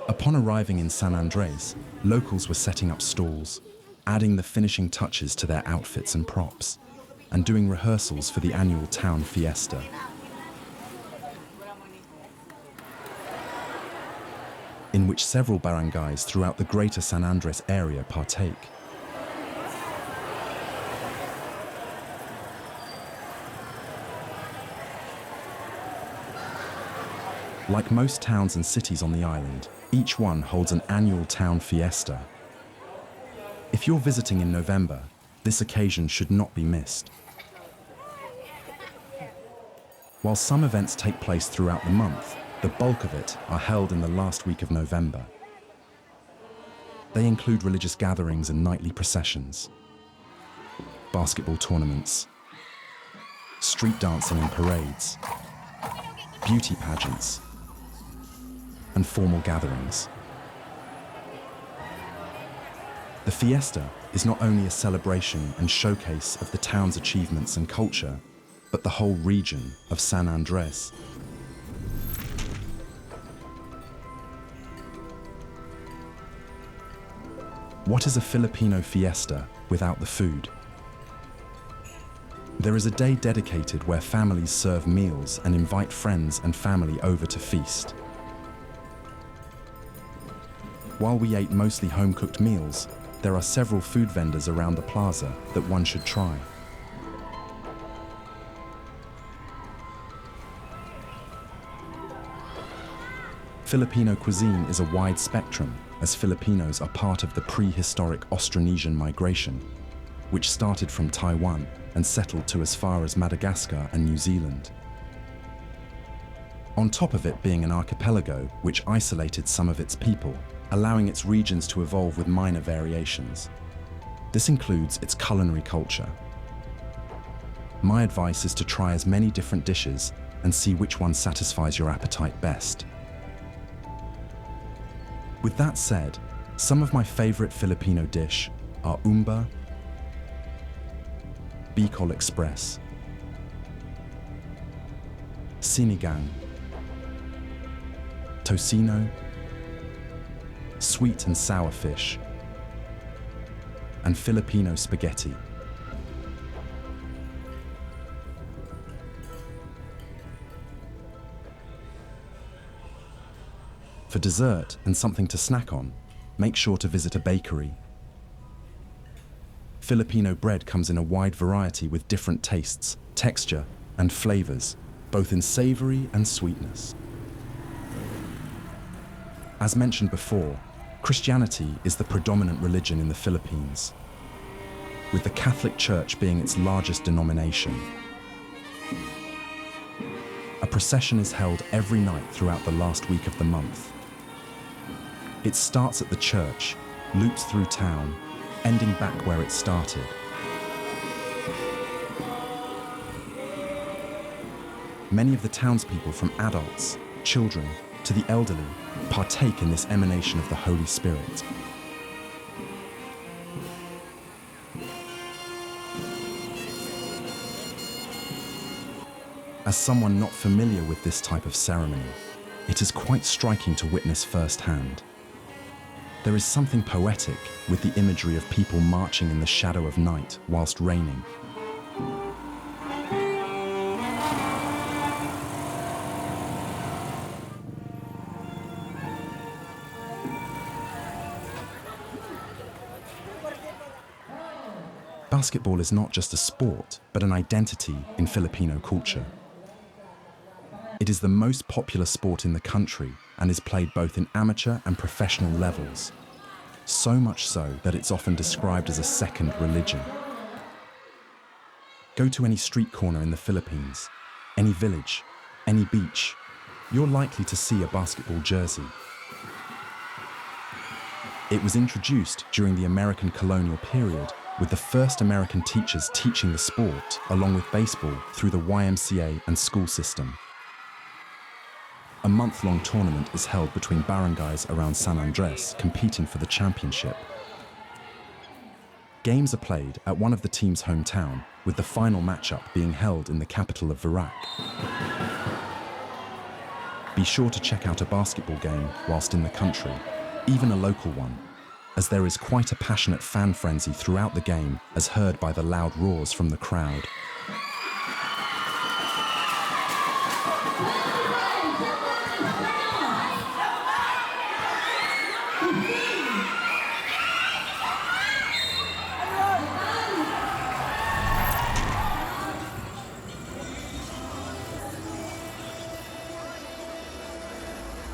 C: Upon arriving in San Andres, locals were setting up stalls, adding the finishing touches to their outfits and props, and doing rehearsals for the annual town fiesta. In which several barangays throughout the greater San Andres area partake. Like most towns and cities on the island, each one holds an annual town fiesta. If you're visiting in November, this occasion should not be missed. While some events take place throughout the month, the bulk of it are held in the last week of November. They include religious gatherings and nightly processions, basketball tournaments, street dancing and parades, beauty pageants, and formal gatherings. The fiesta is not only a celebration and showcase of the town's achievements and culture, but the whole region of San Andres. What is a Filipino fiesta without the food? There is a day dedicated where families serve meals and invite friends and family over to feast. While we ate mostly home-cooked meals, there are several food vendors around the plaza that one should try. Filipino cuisine is a wide spectrum, as Filipinos are part of the prehistoric Austronesian migration, which started from Taiwan and settled to as far as Madagascar and New Zealand. On top of it being an archipelago which isolated some of its people, allowing its regions to evolve with minor variations. This includes its culinary culture. My advice is to try as many different dishes and see which one satisfies your appetite best. With that said, some of my favorite Filipino dish are umba, Bicol Express, sinigang, tocino, sweet and sour fish, and Filipino spaghetti. For dessert and something to snack on, make sure to visit a bakery. Filipino bread comes in a wide variety with different tastes, texture, and flavors, both in savory and sweetness. As mentioned before, Christianity is the predominant religion in the Philippines, with the Catholic Church being its largest denomination. A procession is held every night throughout the last week of the month. It starts at the church, loops through town, ending back where it started. Many of the townspeople, from adults, children, to the elderly, partake in this emanation of the Holy Spirit. As someone not familiar with this type of ceremony, it is quite striking to witness firsthand. There is something poetic with the imagery of people marching in the shadow of night whilst raining. Basketball is not just a sport, but an identity in Filipino culture. It is the most popular sport in the country and is played both in amateur and professional levels, so much so that it's often described as a second religion. Go to any street corner in the Philippines, any village, any beach, you're likely to see a basketball jersey. It was introduced during the American colonial period, with the first American teachers teaching the sport, along with baseball, through the YMCA and school system. A month-long tournament is held between barangays around San Andres, competing for the championship. Games are played at one of the team's hometown, with the final matchup being held in the capital of Virac. Be sure to check out a basketball game whilst in the country, even a local one, as there is quite a passionate fan frenzy throughout the game, as heard by the loud roars from the crowd.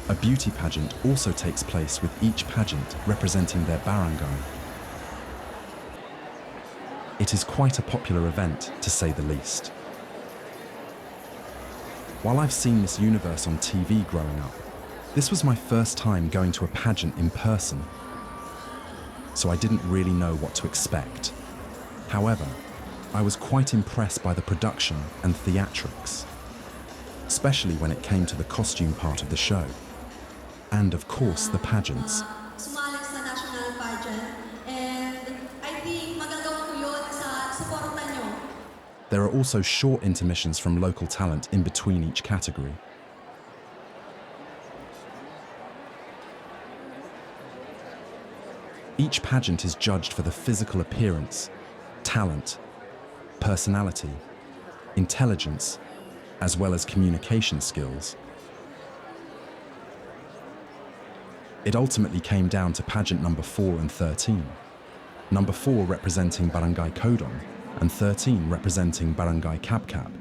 C: A beauty pageant also takes place, with each pageant representing their barangay. It is quite a popular event, to say the least. While I've seen Miss Universe on TV growing up, this was my first time going to a pageant in person, so I didn't really know what to expect. However, I was quite impressed by the production and theatrics, especially when it came to the costume part of the show. And of course, the pageants.
D: Sumali sa national pageant, and I think magagawa ko yun sa suporta nyo.
C: There are also short intermissions from local talent in between each category. Each pageant is judged for the physical appearance, talent, personality, intelligence, as well as communication skills. It ultimately came down to pageant number 4 and 13. Number 4 representing Barangay Codon and 13 representing Barangay Cabcab.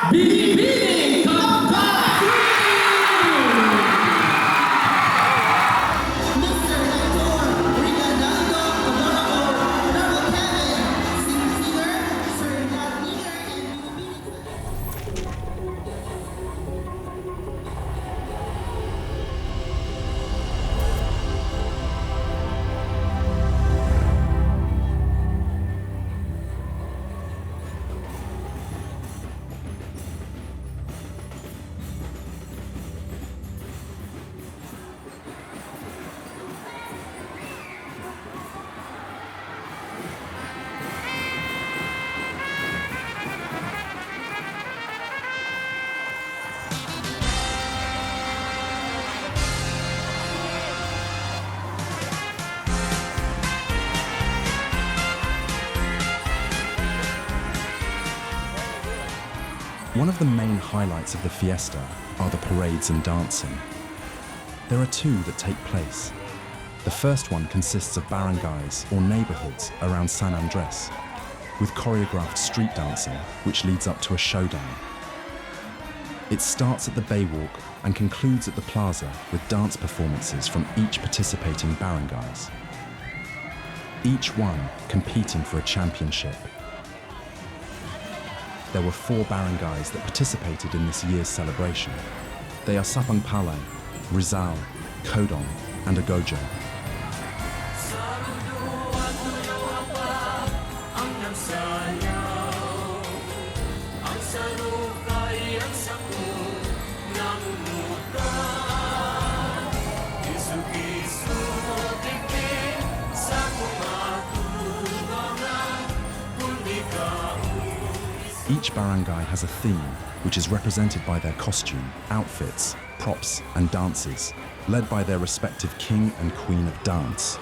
E: Binibining San Andres!
C: One of the main highlights of the fiesta are the parades and dancing. There are 2 that take place. The first one consists of barangays or neighborhoods around San Andres, with choreographed street dancing, which leads up to a showdown. It starts at the Baywalk and concludes at the plaza with dance performances from each participating barangays, each one competing for a championship. There were 4 barangays that participated in this year's celebration. They are Sabang, Rizal, Codon, and Agojo. Each barangay has a theme, which is represented by their costume, outfits, props, and dances, led by their respective king and queen of dance.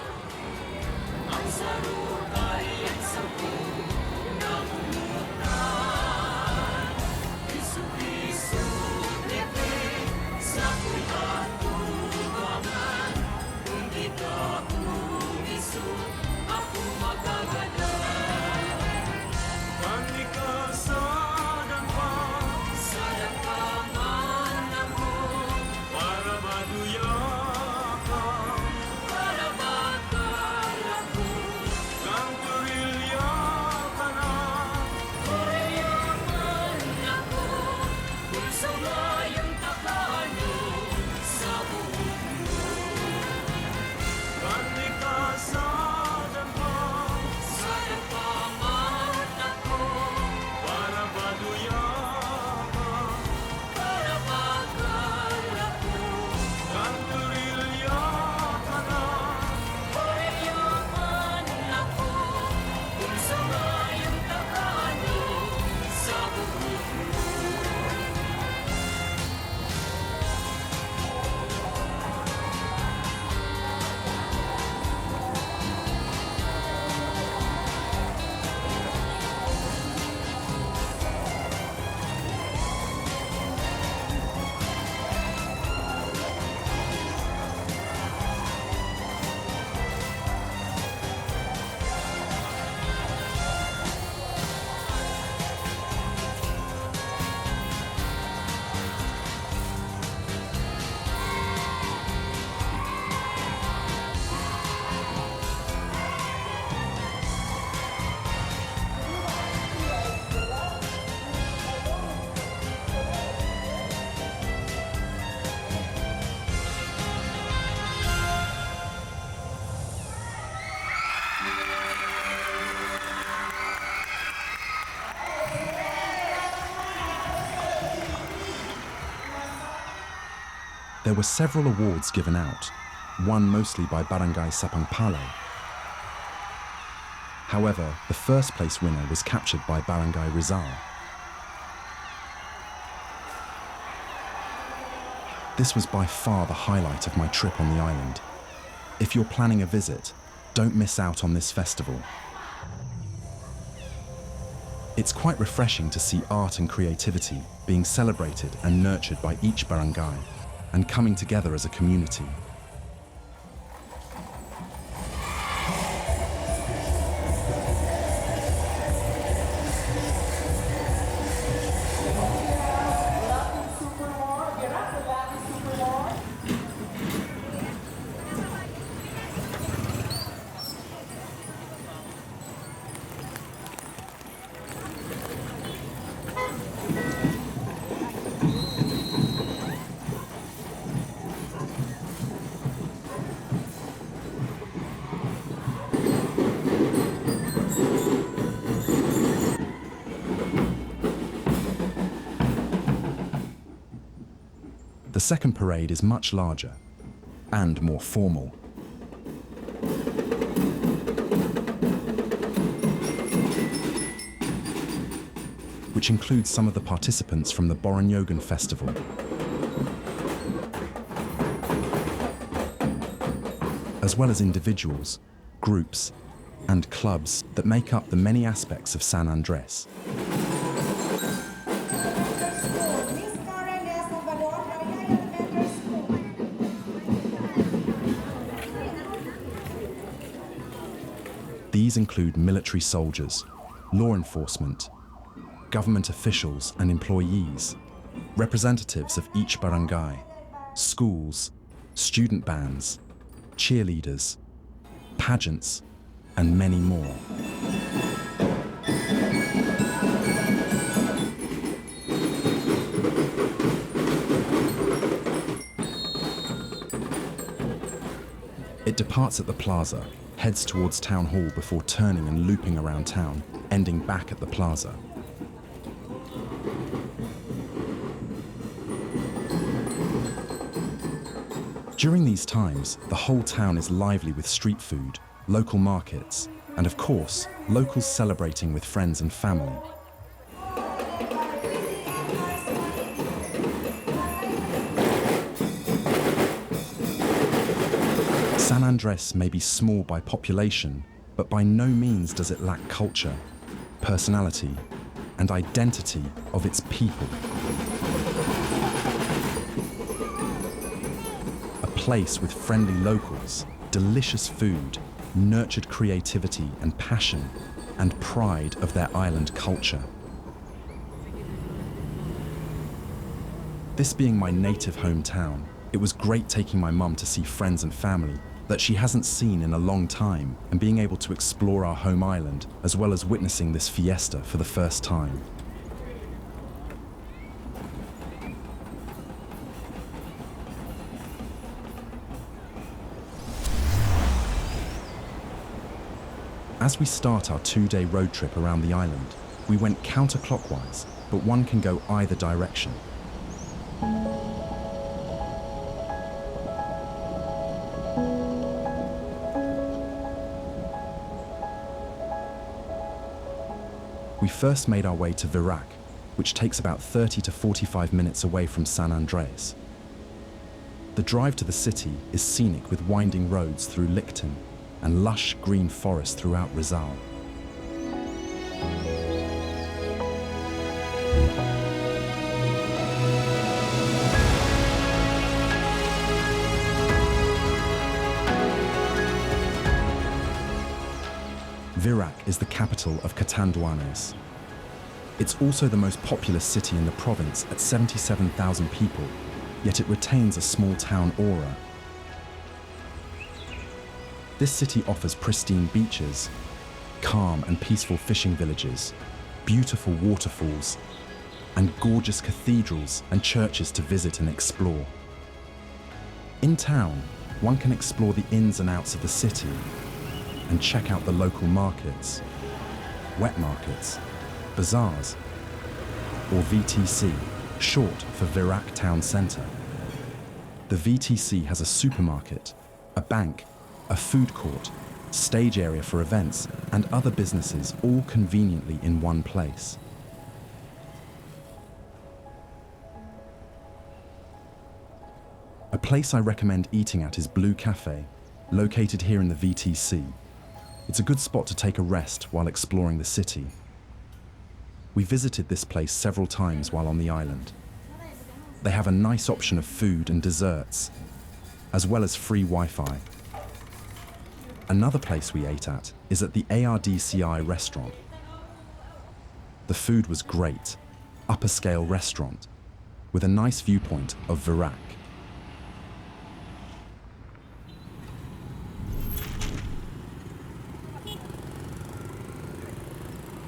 C: There were several awards given out, won mostly by Barangay Sapang Palay. However, the first place winner was captured by Barangay Rizal. This was by far the highlight of my trip on the island. If you're planning a visit, don't miss out on this festival. It's quite refreshing to see art and creativity being celebrated and nurtured by each barangay, and coming together as a community. The second parade is much larger and more formal. Which includes some of the participants from the Boronyogan Festival. As well as individuals, groups, and clubs that make up the many aspects of San Andres. These include military soldiers, law enforcement, government officials and employees, representatives of each barangay, schools, student bands, cheerleaders, pageants, and many more. It departs at the plaza, heads towards Town Hall before turning and looping around town, ending back at the plaza. During these times, the whole town is lively with street food, local markets, and of course, locals celebrating with friends and family. San Andres may be small by population, but by no means does it lack culture, personality, and identity of its people. A place with friendly locals, delicious food, nurtured creativity and passion, and pride of their island culture. This being my native hometown, it was great taking my mum to see friends and family that she hasn't seen in a long time and being able to explore our home island as well as witnessing this fiesta for the first time. As we start our 2-day road trip around the island, we went counterclockwise, but one can go either direction. We first made our way to Virac, which takes about 30 to 45 minutes away from San Andres. The drive to the city is scenic with winding roads through Licton and lush green forest throughout Rizal. Virac is the capital of Catanduanes. It's also the most populous city in the province at 77,000 people, yet it retains a small town aura. This city offers pristine beaches, calm and peaceful fishing villages, beautiful waterfalls, and gorgeous cathedrals and churches to visit and explore. In town, one can explore the ins and outs of the city and check out the local markets, wet markets, bazaars, or VTC, short for Virac Town Centre. The VTC has a supermarket, a bank, a food court, stage area for events, and other businesses all conveniently in one place. A place I recommend eating at is Blue Cafe, located here in the VTC. It's a good spot to take a rest while exploring the city. We visited this place several times while on the island. They have a nice option of food and desserts, as well as free Wi-Fi. Another place we ate at is at the ARDCI restaurant. The food was great, upper scale restaurant, with a nice viewpoint of Virac.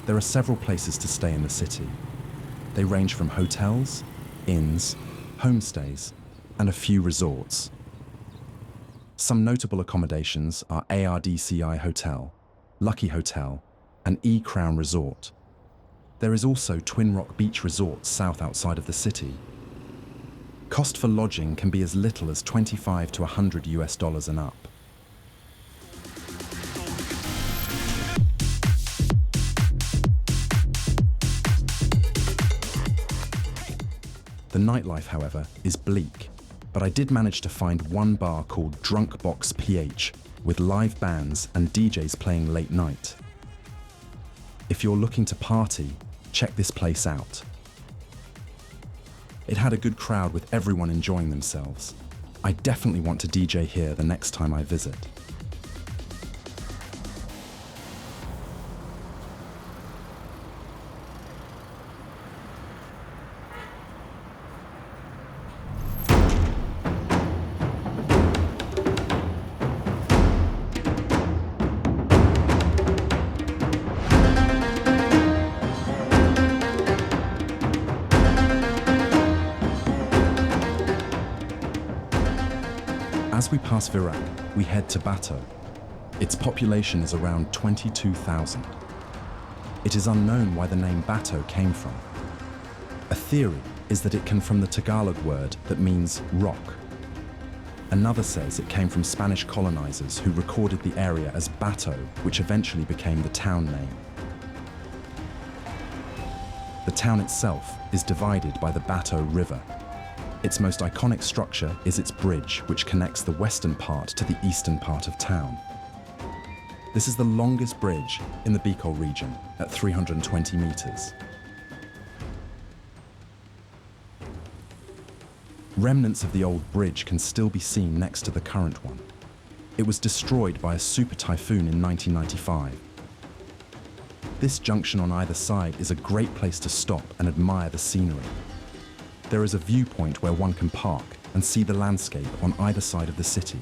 C: There are several places to stay in the city. They range from hotels, inns, homestays, and a few resorts. Some notable accommodations are ARDCI Hotel, Lucky Hotel, and E-Crown Resort. There is also Twin Rock Beach Resort south outside of the city. Cost for lodging can be as little as $25 to $100 and up. The nightlife, however, is bleak, but I did manage to find one bar called Drunk Box PH with live bands and DJs playing late night. If you're looking to party, check this place out. It had a good crowd with everyone enjoying themselves. I definitely want to DJ here the next time I visit. As we pass Virac, we head to Bato. Its population is around 22,000. It is unknown why the name Bato came from. A theory is that it came from the Tagalog word that means rock. Another says it came from Spanish colonizers who recorded the area as Bato, which eventually became the town name. The town itself is divided by the Bato River. Its most iconic structure is its bridge, which connects the western part to the eastern part of town. This is the longest bridge in the Bicol region at 320 meters. Remnants of the old bridge can still be seen next to the current one. It was destroyed by a super typhoon in 1995. This junction on either side is a great place to stop and admire the scenery. There is a viewpoint where one can park and see the landscape on either side of the city.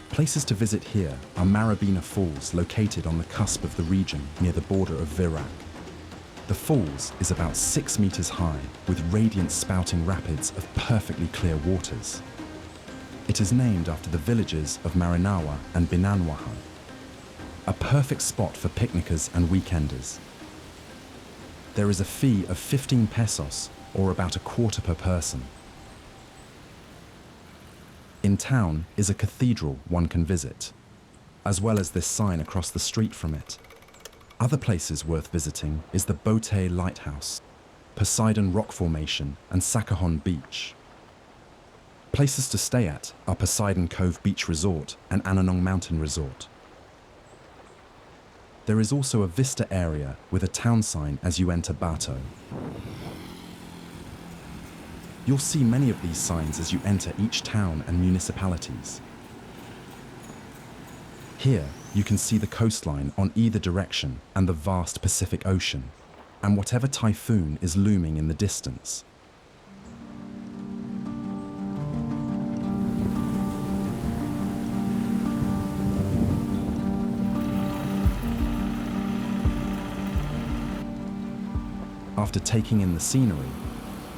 C: Places to visit here are Marabina Falls, located on the cusp of the region near the border of Virac. The falls is about 6 meters high, with radiant spouting rapids of perfectly clear waters. It is named after the villages of Marinawa and Binanwahan, a perfect spot for picnickers and weekenders. There is a fee of 15 pesos, or about a quarter per person. In town is a cathedral one can visit, as well as this sign across the street from it. Other places worth visiting is the Bote Lighthouse, Poseidon Rock Formation, and Sakajon Beach. Places to stay at are Poseidon Cove Beach Resort and Ananong Mountain Resort. There is also a vista area with a town sign as you enter Bato. You'll see many of these signs as you enter each town and municipalities. Here, you can see the coastline on either direction and the vast Pacific Ocean, and whatever typhoon is looming in the distance. After taking in the scenery,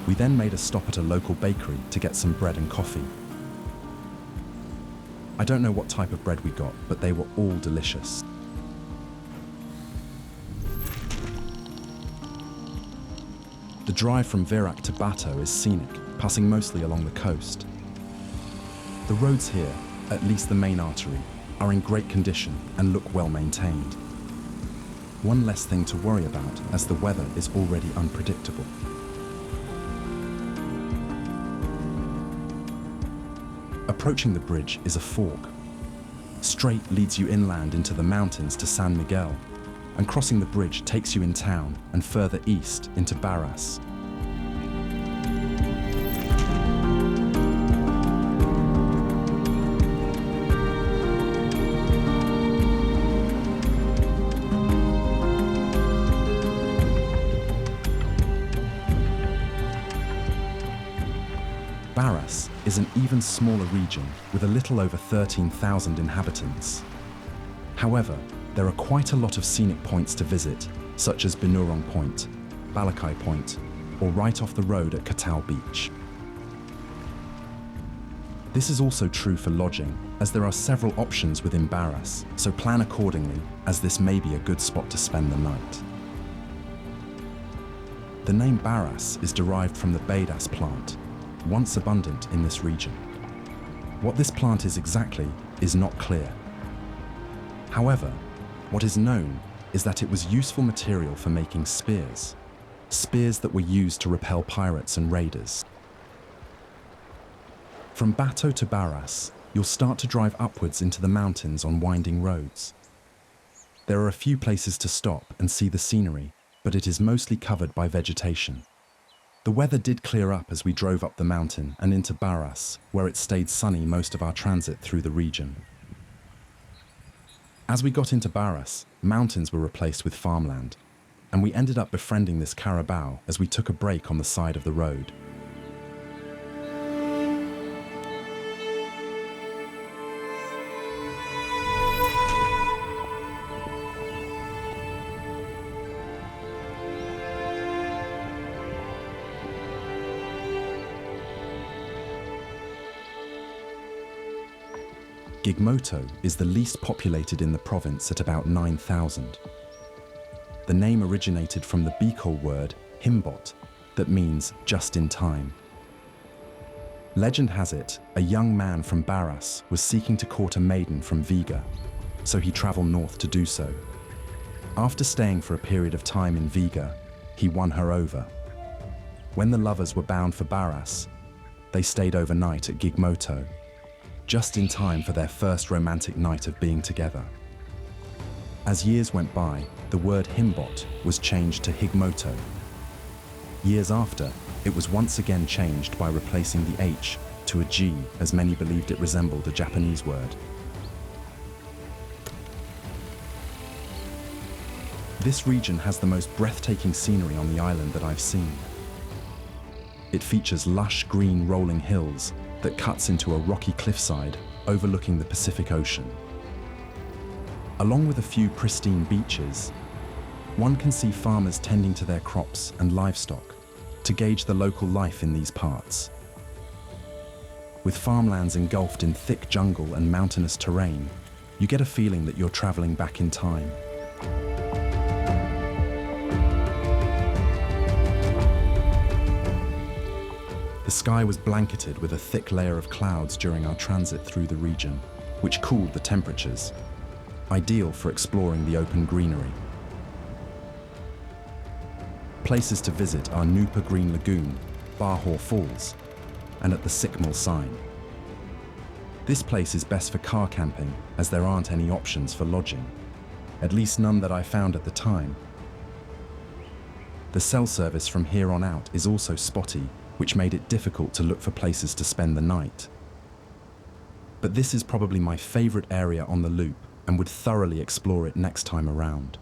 C: we then made a stop at a local bakery to get some bread and coffee. I don't know what type of bread we got, but they were all delicious. The drive from Virac to Bato is scenic, passing mostly along the coast. The roads here, at least the main artery, are in great condition and look well maintained. One less thing to worry about, as the weather is already unpredictable. Approaching the bridge is a fork. Straight leads you inland into the mountains to San Miguel, and crossing the bridge takes you in town and further east into Barras. Barras is an even smaller region with a little over 13,000 inhabitants. However, there are quite a lot of scenic points to visit, such as Binurong Point, Balakay Point, or right off the road at Catal Beach. This is also true for lodging, as there are several options within Barras, so plan accordingly, as this may be a good spot to spend the night. The name Barras is derived from the Baydas plant, once abundant in this region. What this plant is exactly is not clear. However, what is known is that it was useful material for making spears that were used to repel pirates and raiders. From Bato to Barras, you'll start to drive upwards into the mountains on winding roads. There are a few places to stop and see the scenery, but it is mostly covered by vegetation. The weather did clear up as we drove up the mountain and into Barras, where it stayed sunny most of our transit through the region. As we got into Barras, mountains were replaced with farmland, and we ended up befriending this carabao as we took a break on the side of the road. Gigmoto is the least populated in the province at about 9,000. The name originated from the Bicol word himbot, that means just in time. Legend has it, a young man from Barras was seeking to court a maiden from Viga, so he traveled north to do so. After staying for a period of time in Viga, he won her over. When the lovers were bound for Barras, they stayed overnight at Gigmoto, just in time for their first romantic night of being together. As years went by, the word Himbot was changed to Higmoto. Years after, it was once again changed by replacing the H to a G, as many believed it resembled a Japanese word. This region has the most breathtaking scenery on the island that I've seen. It features lush green rolling hills that cuts into a rocky cliffside overlooking the Pacific Ocean. Along with a few pristine beaches, one can see farmers tending to their crops and livestock to gauge the local life in these parts. With farmlands engulfed in thick jungle and mountainous terrain, you get a feeling that you're traveling back in time. The sky was blanketed with a thick layer of clouds during our transit through the region, which cooled the temperatures, ideal for exploring the open greenery. Places to visit are Nupa Green Lagoon, Bahor Falls, and at the Sycamore Sign. This place is best for car camping, as there aren't any options for lodging, at least none that I found at the time. The cell service from here on out is also spotty, which made it difficult to look for places to spend the night. But this is probably my favorite area on the loop and would thoroughly explore it next time around.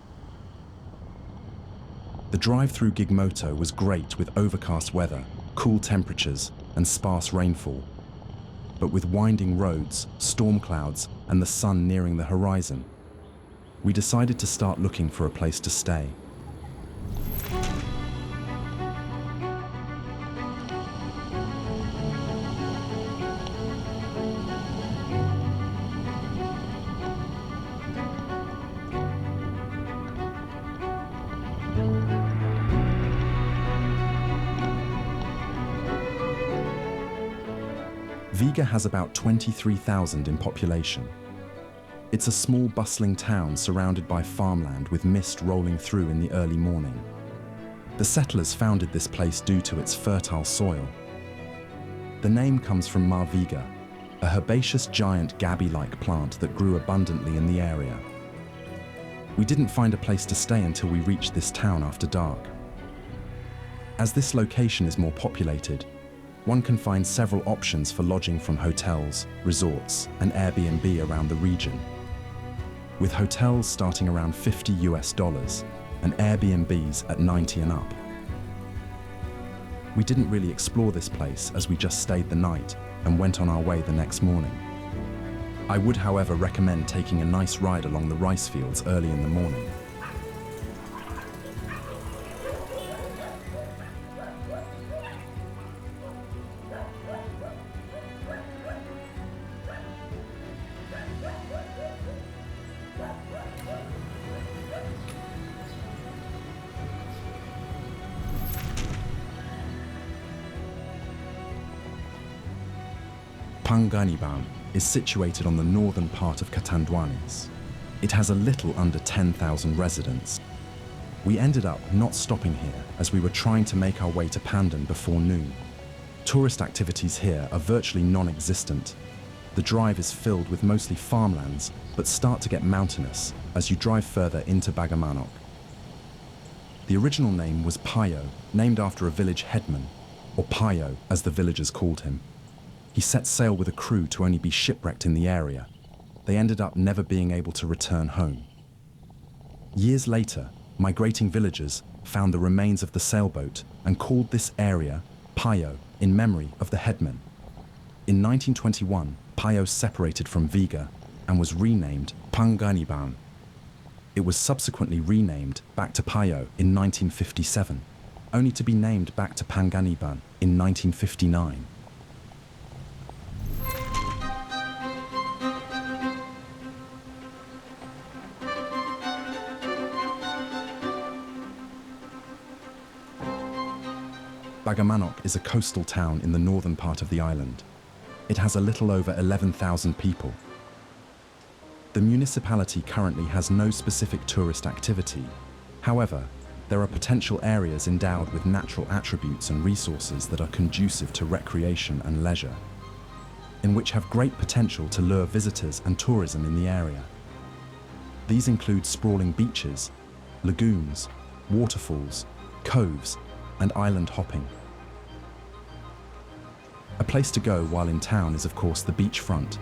C: The drive through Gigmoto was great with overcast weather, cool temperatures, and sparse rainfall. But with winding roads, storm clouds, and the sun nearing the horizon, we decided to start looking for a place to stay. Viga has about 23,000 in population. It's a small bustling town surrounded by farmland with mist rolling through in the early morning. The settlers founded this place due to its fertile soil. The name comes from Marviga, a herbaceous giant gabby-like plant that grew abundantly in the area. We didn't find a place to stay until we reached this town after dark. As this location is more populated, one can find several options for lodging from hotels, resorts, and Airbnb around the region, with hotels starting around $50 and Airbnbs at 90 and up. We didn't really explore this place as we just stayed the night and went on our way the next morning. I would, however, recommend taking a nice ride along the rice fields early in the morning. Panganiban is situated on the northern part of Catanduanes. It has a little under 10,000 residents. We ended up not stopping here as we were trying to make our way to Pandan before noon. Tourist activities here are virtually non-existent. The drive is filled with mostly farmlands, but start to get mountainous as you drive further into Bagamanok. The original name was Payo, named after a village headman, or Payo as the villagers called him. He set sail with a crew to only be shipwrecked in the area. They ended up never being able to return home. Years later, migrating villagers found the remains of the sailboat and called this area Payo in memory of the headman. In 1921, Payo separated from Viga and was renamed Panganiban. It was subsequently renamed back to Payo in 1957, only to be named back to Panganiban in 1959. Bagamanok is a coastal town in the northern part of the island. It has a little over 11,000 people. The municipality currently has no specific tourist activity. However, there are potential areas endowed with natural attributes and resources that are conducive to recreation and leisure, in which have great potential to lure visitors and tourism in the area. These include sprawling beaches, lagoons, waterfalls, coves, and island hopping. A place to go while in town is of course the beachfront.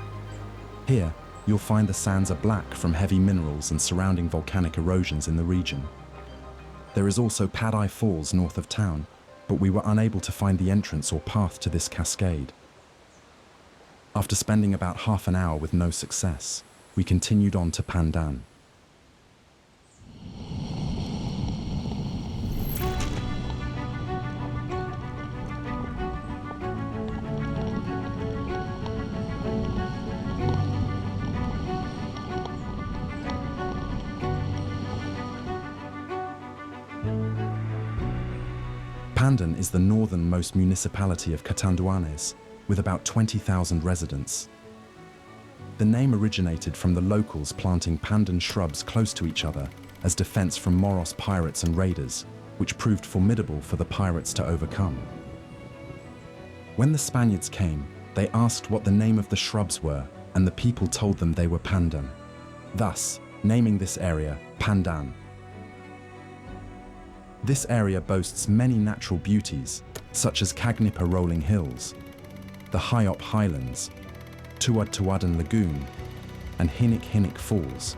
C: Here, you'll find the sands are black from heavy minerals and surrounding volcanic erosions in the region. There is also Taytay Falls north of town, but we were unable to find the entrance or path to this cascade. After spending about half an hour with no success, we continued on to Pandan. Pandan is the northernmost municipality of Catanduanes, with about 20,000 residents. The name originated from the locals planting pandan shrubs close to each other as defense from Moros pirates and raiders, which proved formidable for the pirates to overcome. When the Spaniards came, they asked what the name of the shrubs were, and the people told them they were pandan, thus naming this area Pandan. This area boasts many natural beauties, such as Cagnipa rolling hills, the Hiop Highlands, Tuwad-Tuwadan Lagoon, and Hinik Falls.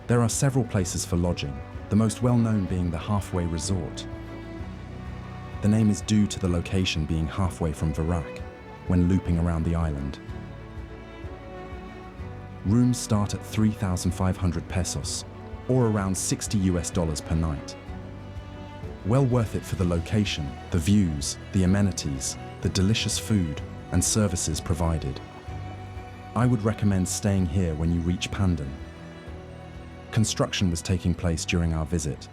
C: There are several places for lodging, the most well-known being the Halfway Resort. The name is due to the location being halfway from Virac, when looping around the island. Rooms start at 3,500 pesos, or around $60 per night. Well worth it for the location, the views, the amenities, the delicious food, and services provided. I would recommend staying here when you reach Pandan. Construction was taking place during our visit.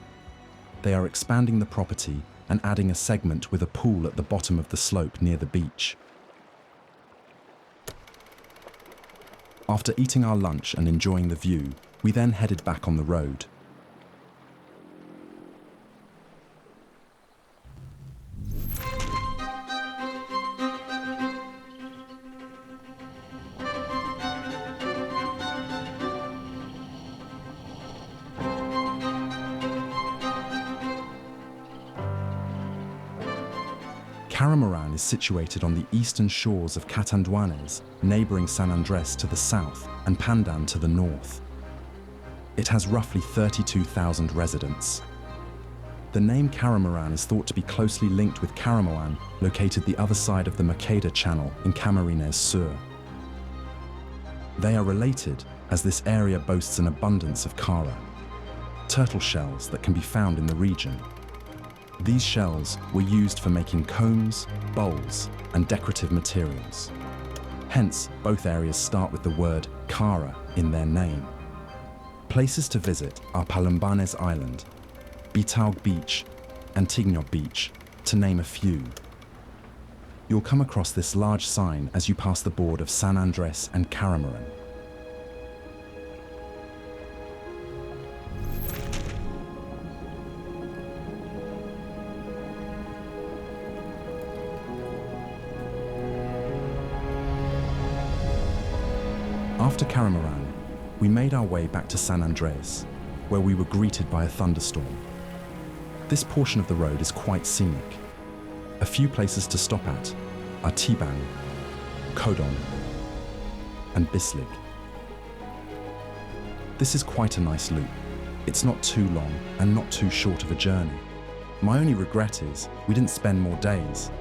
C: They are expanding the property and adding a segment with a pool at the bottom of the slope near the beach. After eating our lunch and enjoying the view, we then headed back on the road. Caramoran is situated on the eastern shores of Catanduanes, neighboring San Andres to the south and Pandan to the north. It has roughly 32,000 residents. The name Caramoran is thought to be closely linked with Caramoan, located the other side of the Makeda Channel in Camarines Sur. They are related as this area boasts an abundance of cara, turtle shells that can be found in the region. These shells were used for making combs, bowls, and decorative materials. Hence, both areas start with the word cara in their name. Places to visit are Palombanes Island, Bitaug Beach, and Tignob Beach, to name a few. You'll come across this large sign as you pass the board of San Andres and Caramoran. After Caramoran, we made our way back to San Andres, where we were greeted by a thunderstorm. This portion of the road is quite scenic. A few places to stop at are Tibang, Codon, and Bislig. This is quite a nice loop. It's not too long and not too short of a journey. My only regret is we didn't spend more days.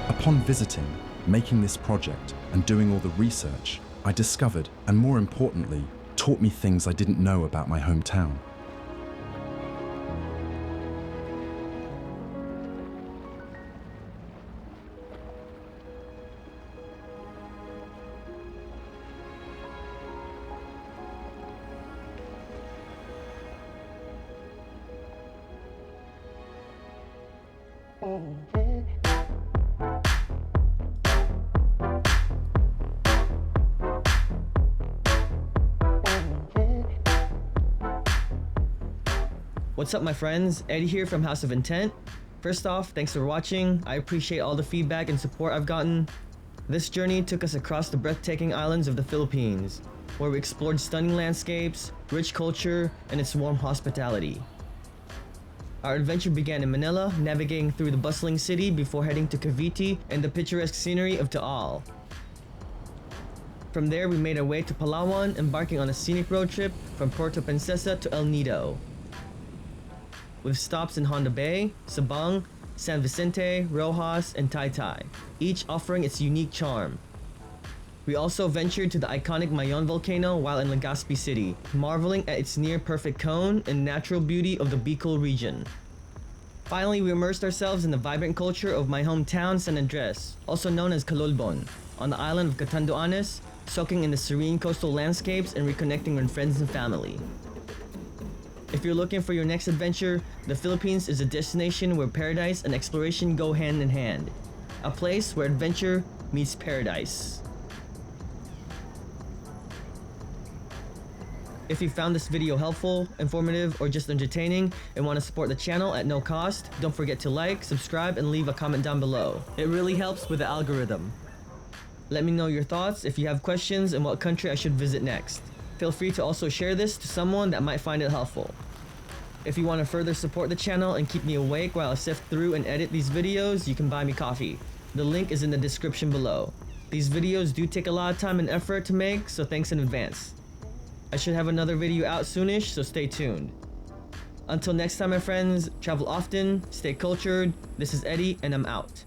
C: Upon visiting, making this project, and doing all the research, I discovered, and more importantly, taught me things I didn't know about my hometown.
B: What's up my friends, Eddie here from House of Intent. First off, thanks for watching. I appreciate all the feedback and support I've gotten. This journey took us across the breathtaking islands of the Philippines, where we explored stunning landscapes, rich culture, and its warm hospitality. Our adventure began in Manila, navigating through the bustling city before heading to Cavite and the picturesque scenery of Taal. From there, we made our way to Palawan, embarking on a scenic road trip from Puerto Princesa to El Nido, with stops in Honda Bay, Sabang, San Vicente, Roxas, and Taytay, each offering its unique charm. We also ventured to the iconic Mayon Volcano while in Legazpi City, marveling at its near-perfect cone and natural beauty of the Bicol Region. Finally, we immersed ourselves in the vibrant culture of my hometown San Andres, also known as Calolbon, on the island of Catanduanes, soaking in the serene coastal landscapes and reconnecting with friends and family. If you're looking for your next adventure, the Philippines is a destination where paradise and exploration go hand in hand. A place where adventure meets paradise. If you found this video helpful, informative, or just entertaining and want to support the channel at no cost, don't forget to like, subscribe, and leave a comment down below. It really helps with the algorithm. Let me know your thoughts if you have questions and what country I should visit next. Feel free to also share this to someone that might find it helpful. If you want to further support the channel and keep me awake while I sift through and edit these videos, you can buy me coffee. The link is in the description below. These videos do take a lot of time and effort to make, so thanks in advance. I should have another video out soonish, so stay tuned. Until next time my friends, travel often, stay cultured. This is Eddie and I'm out.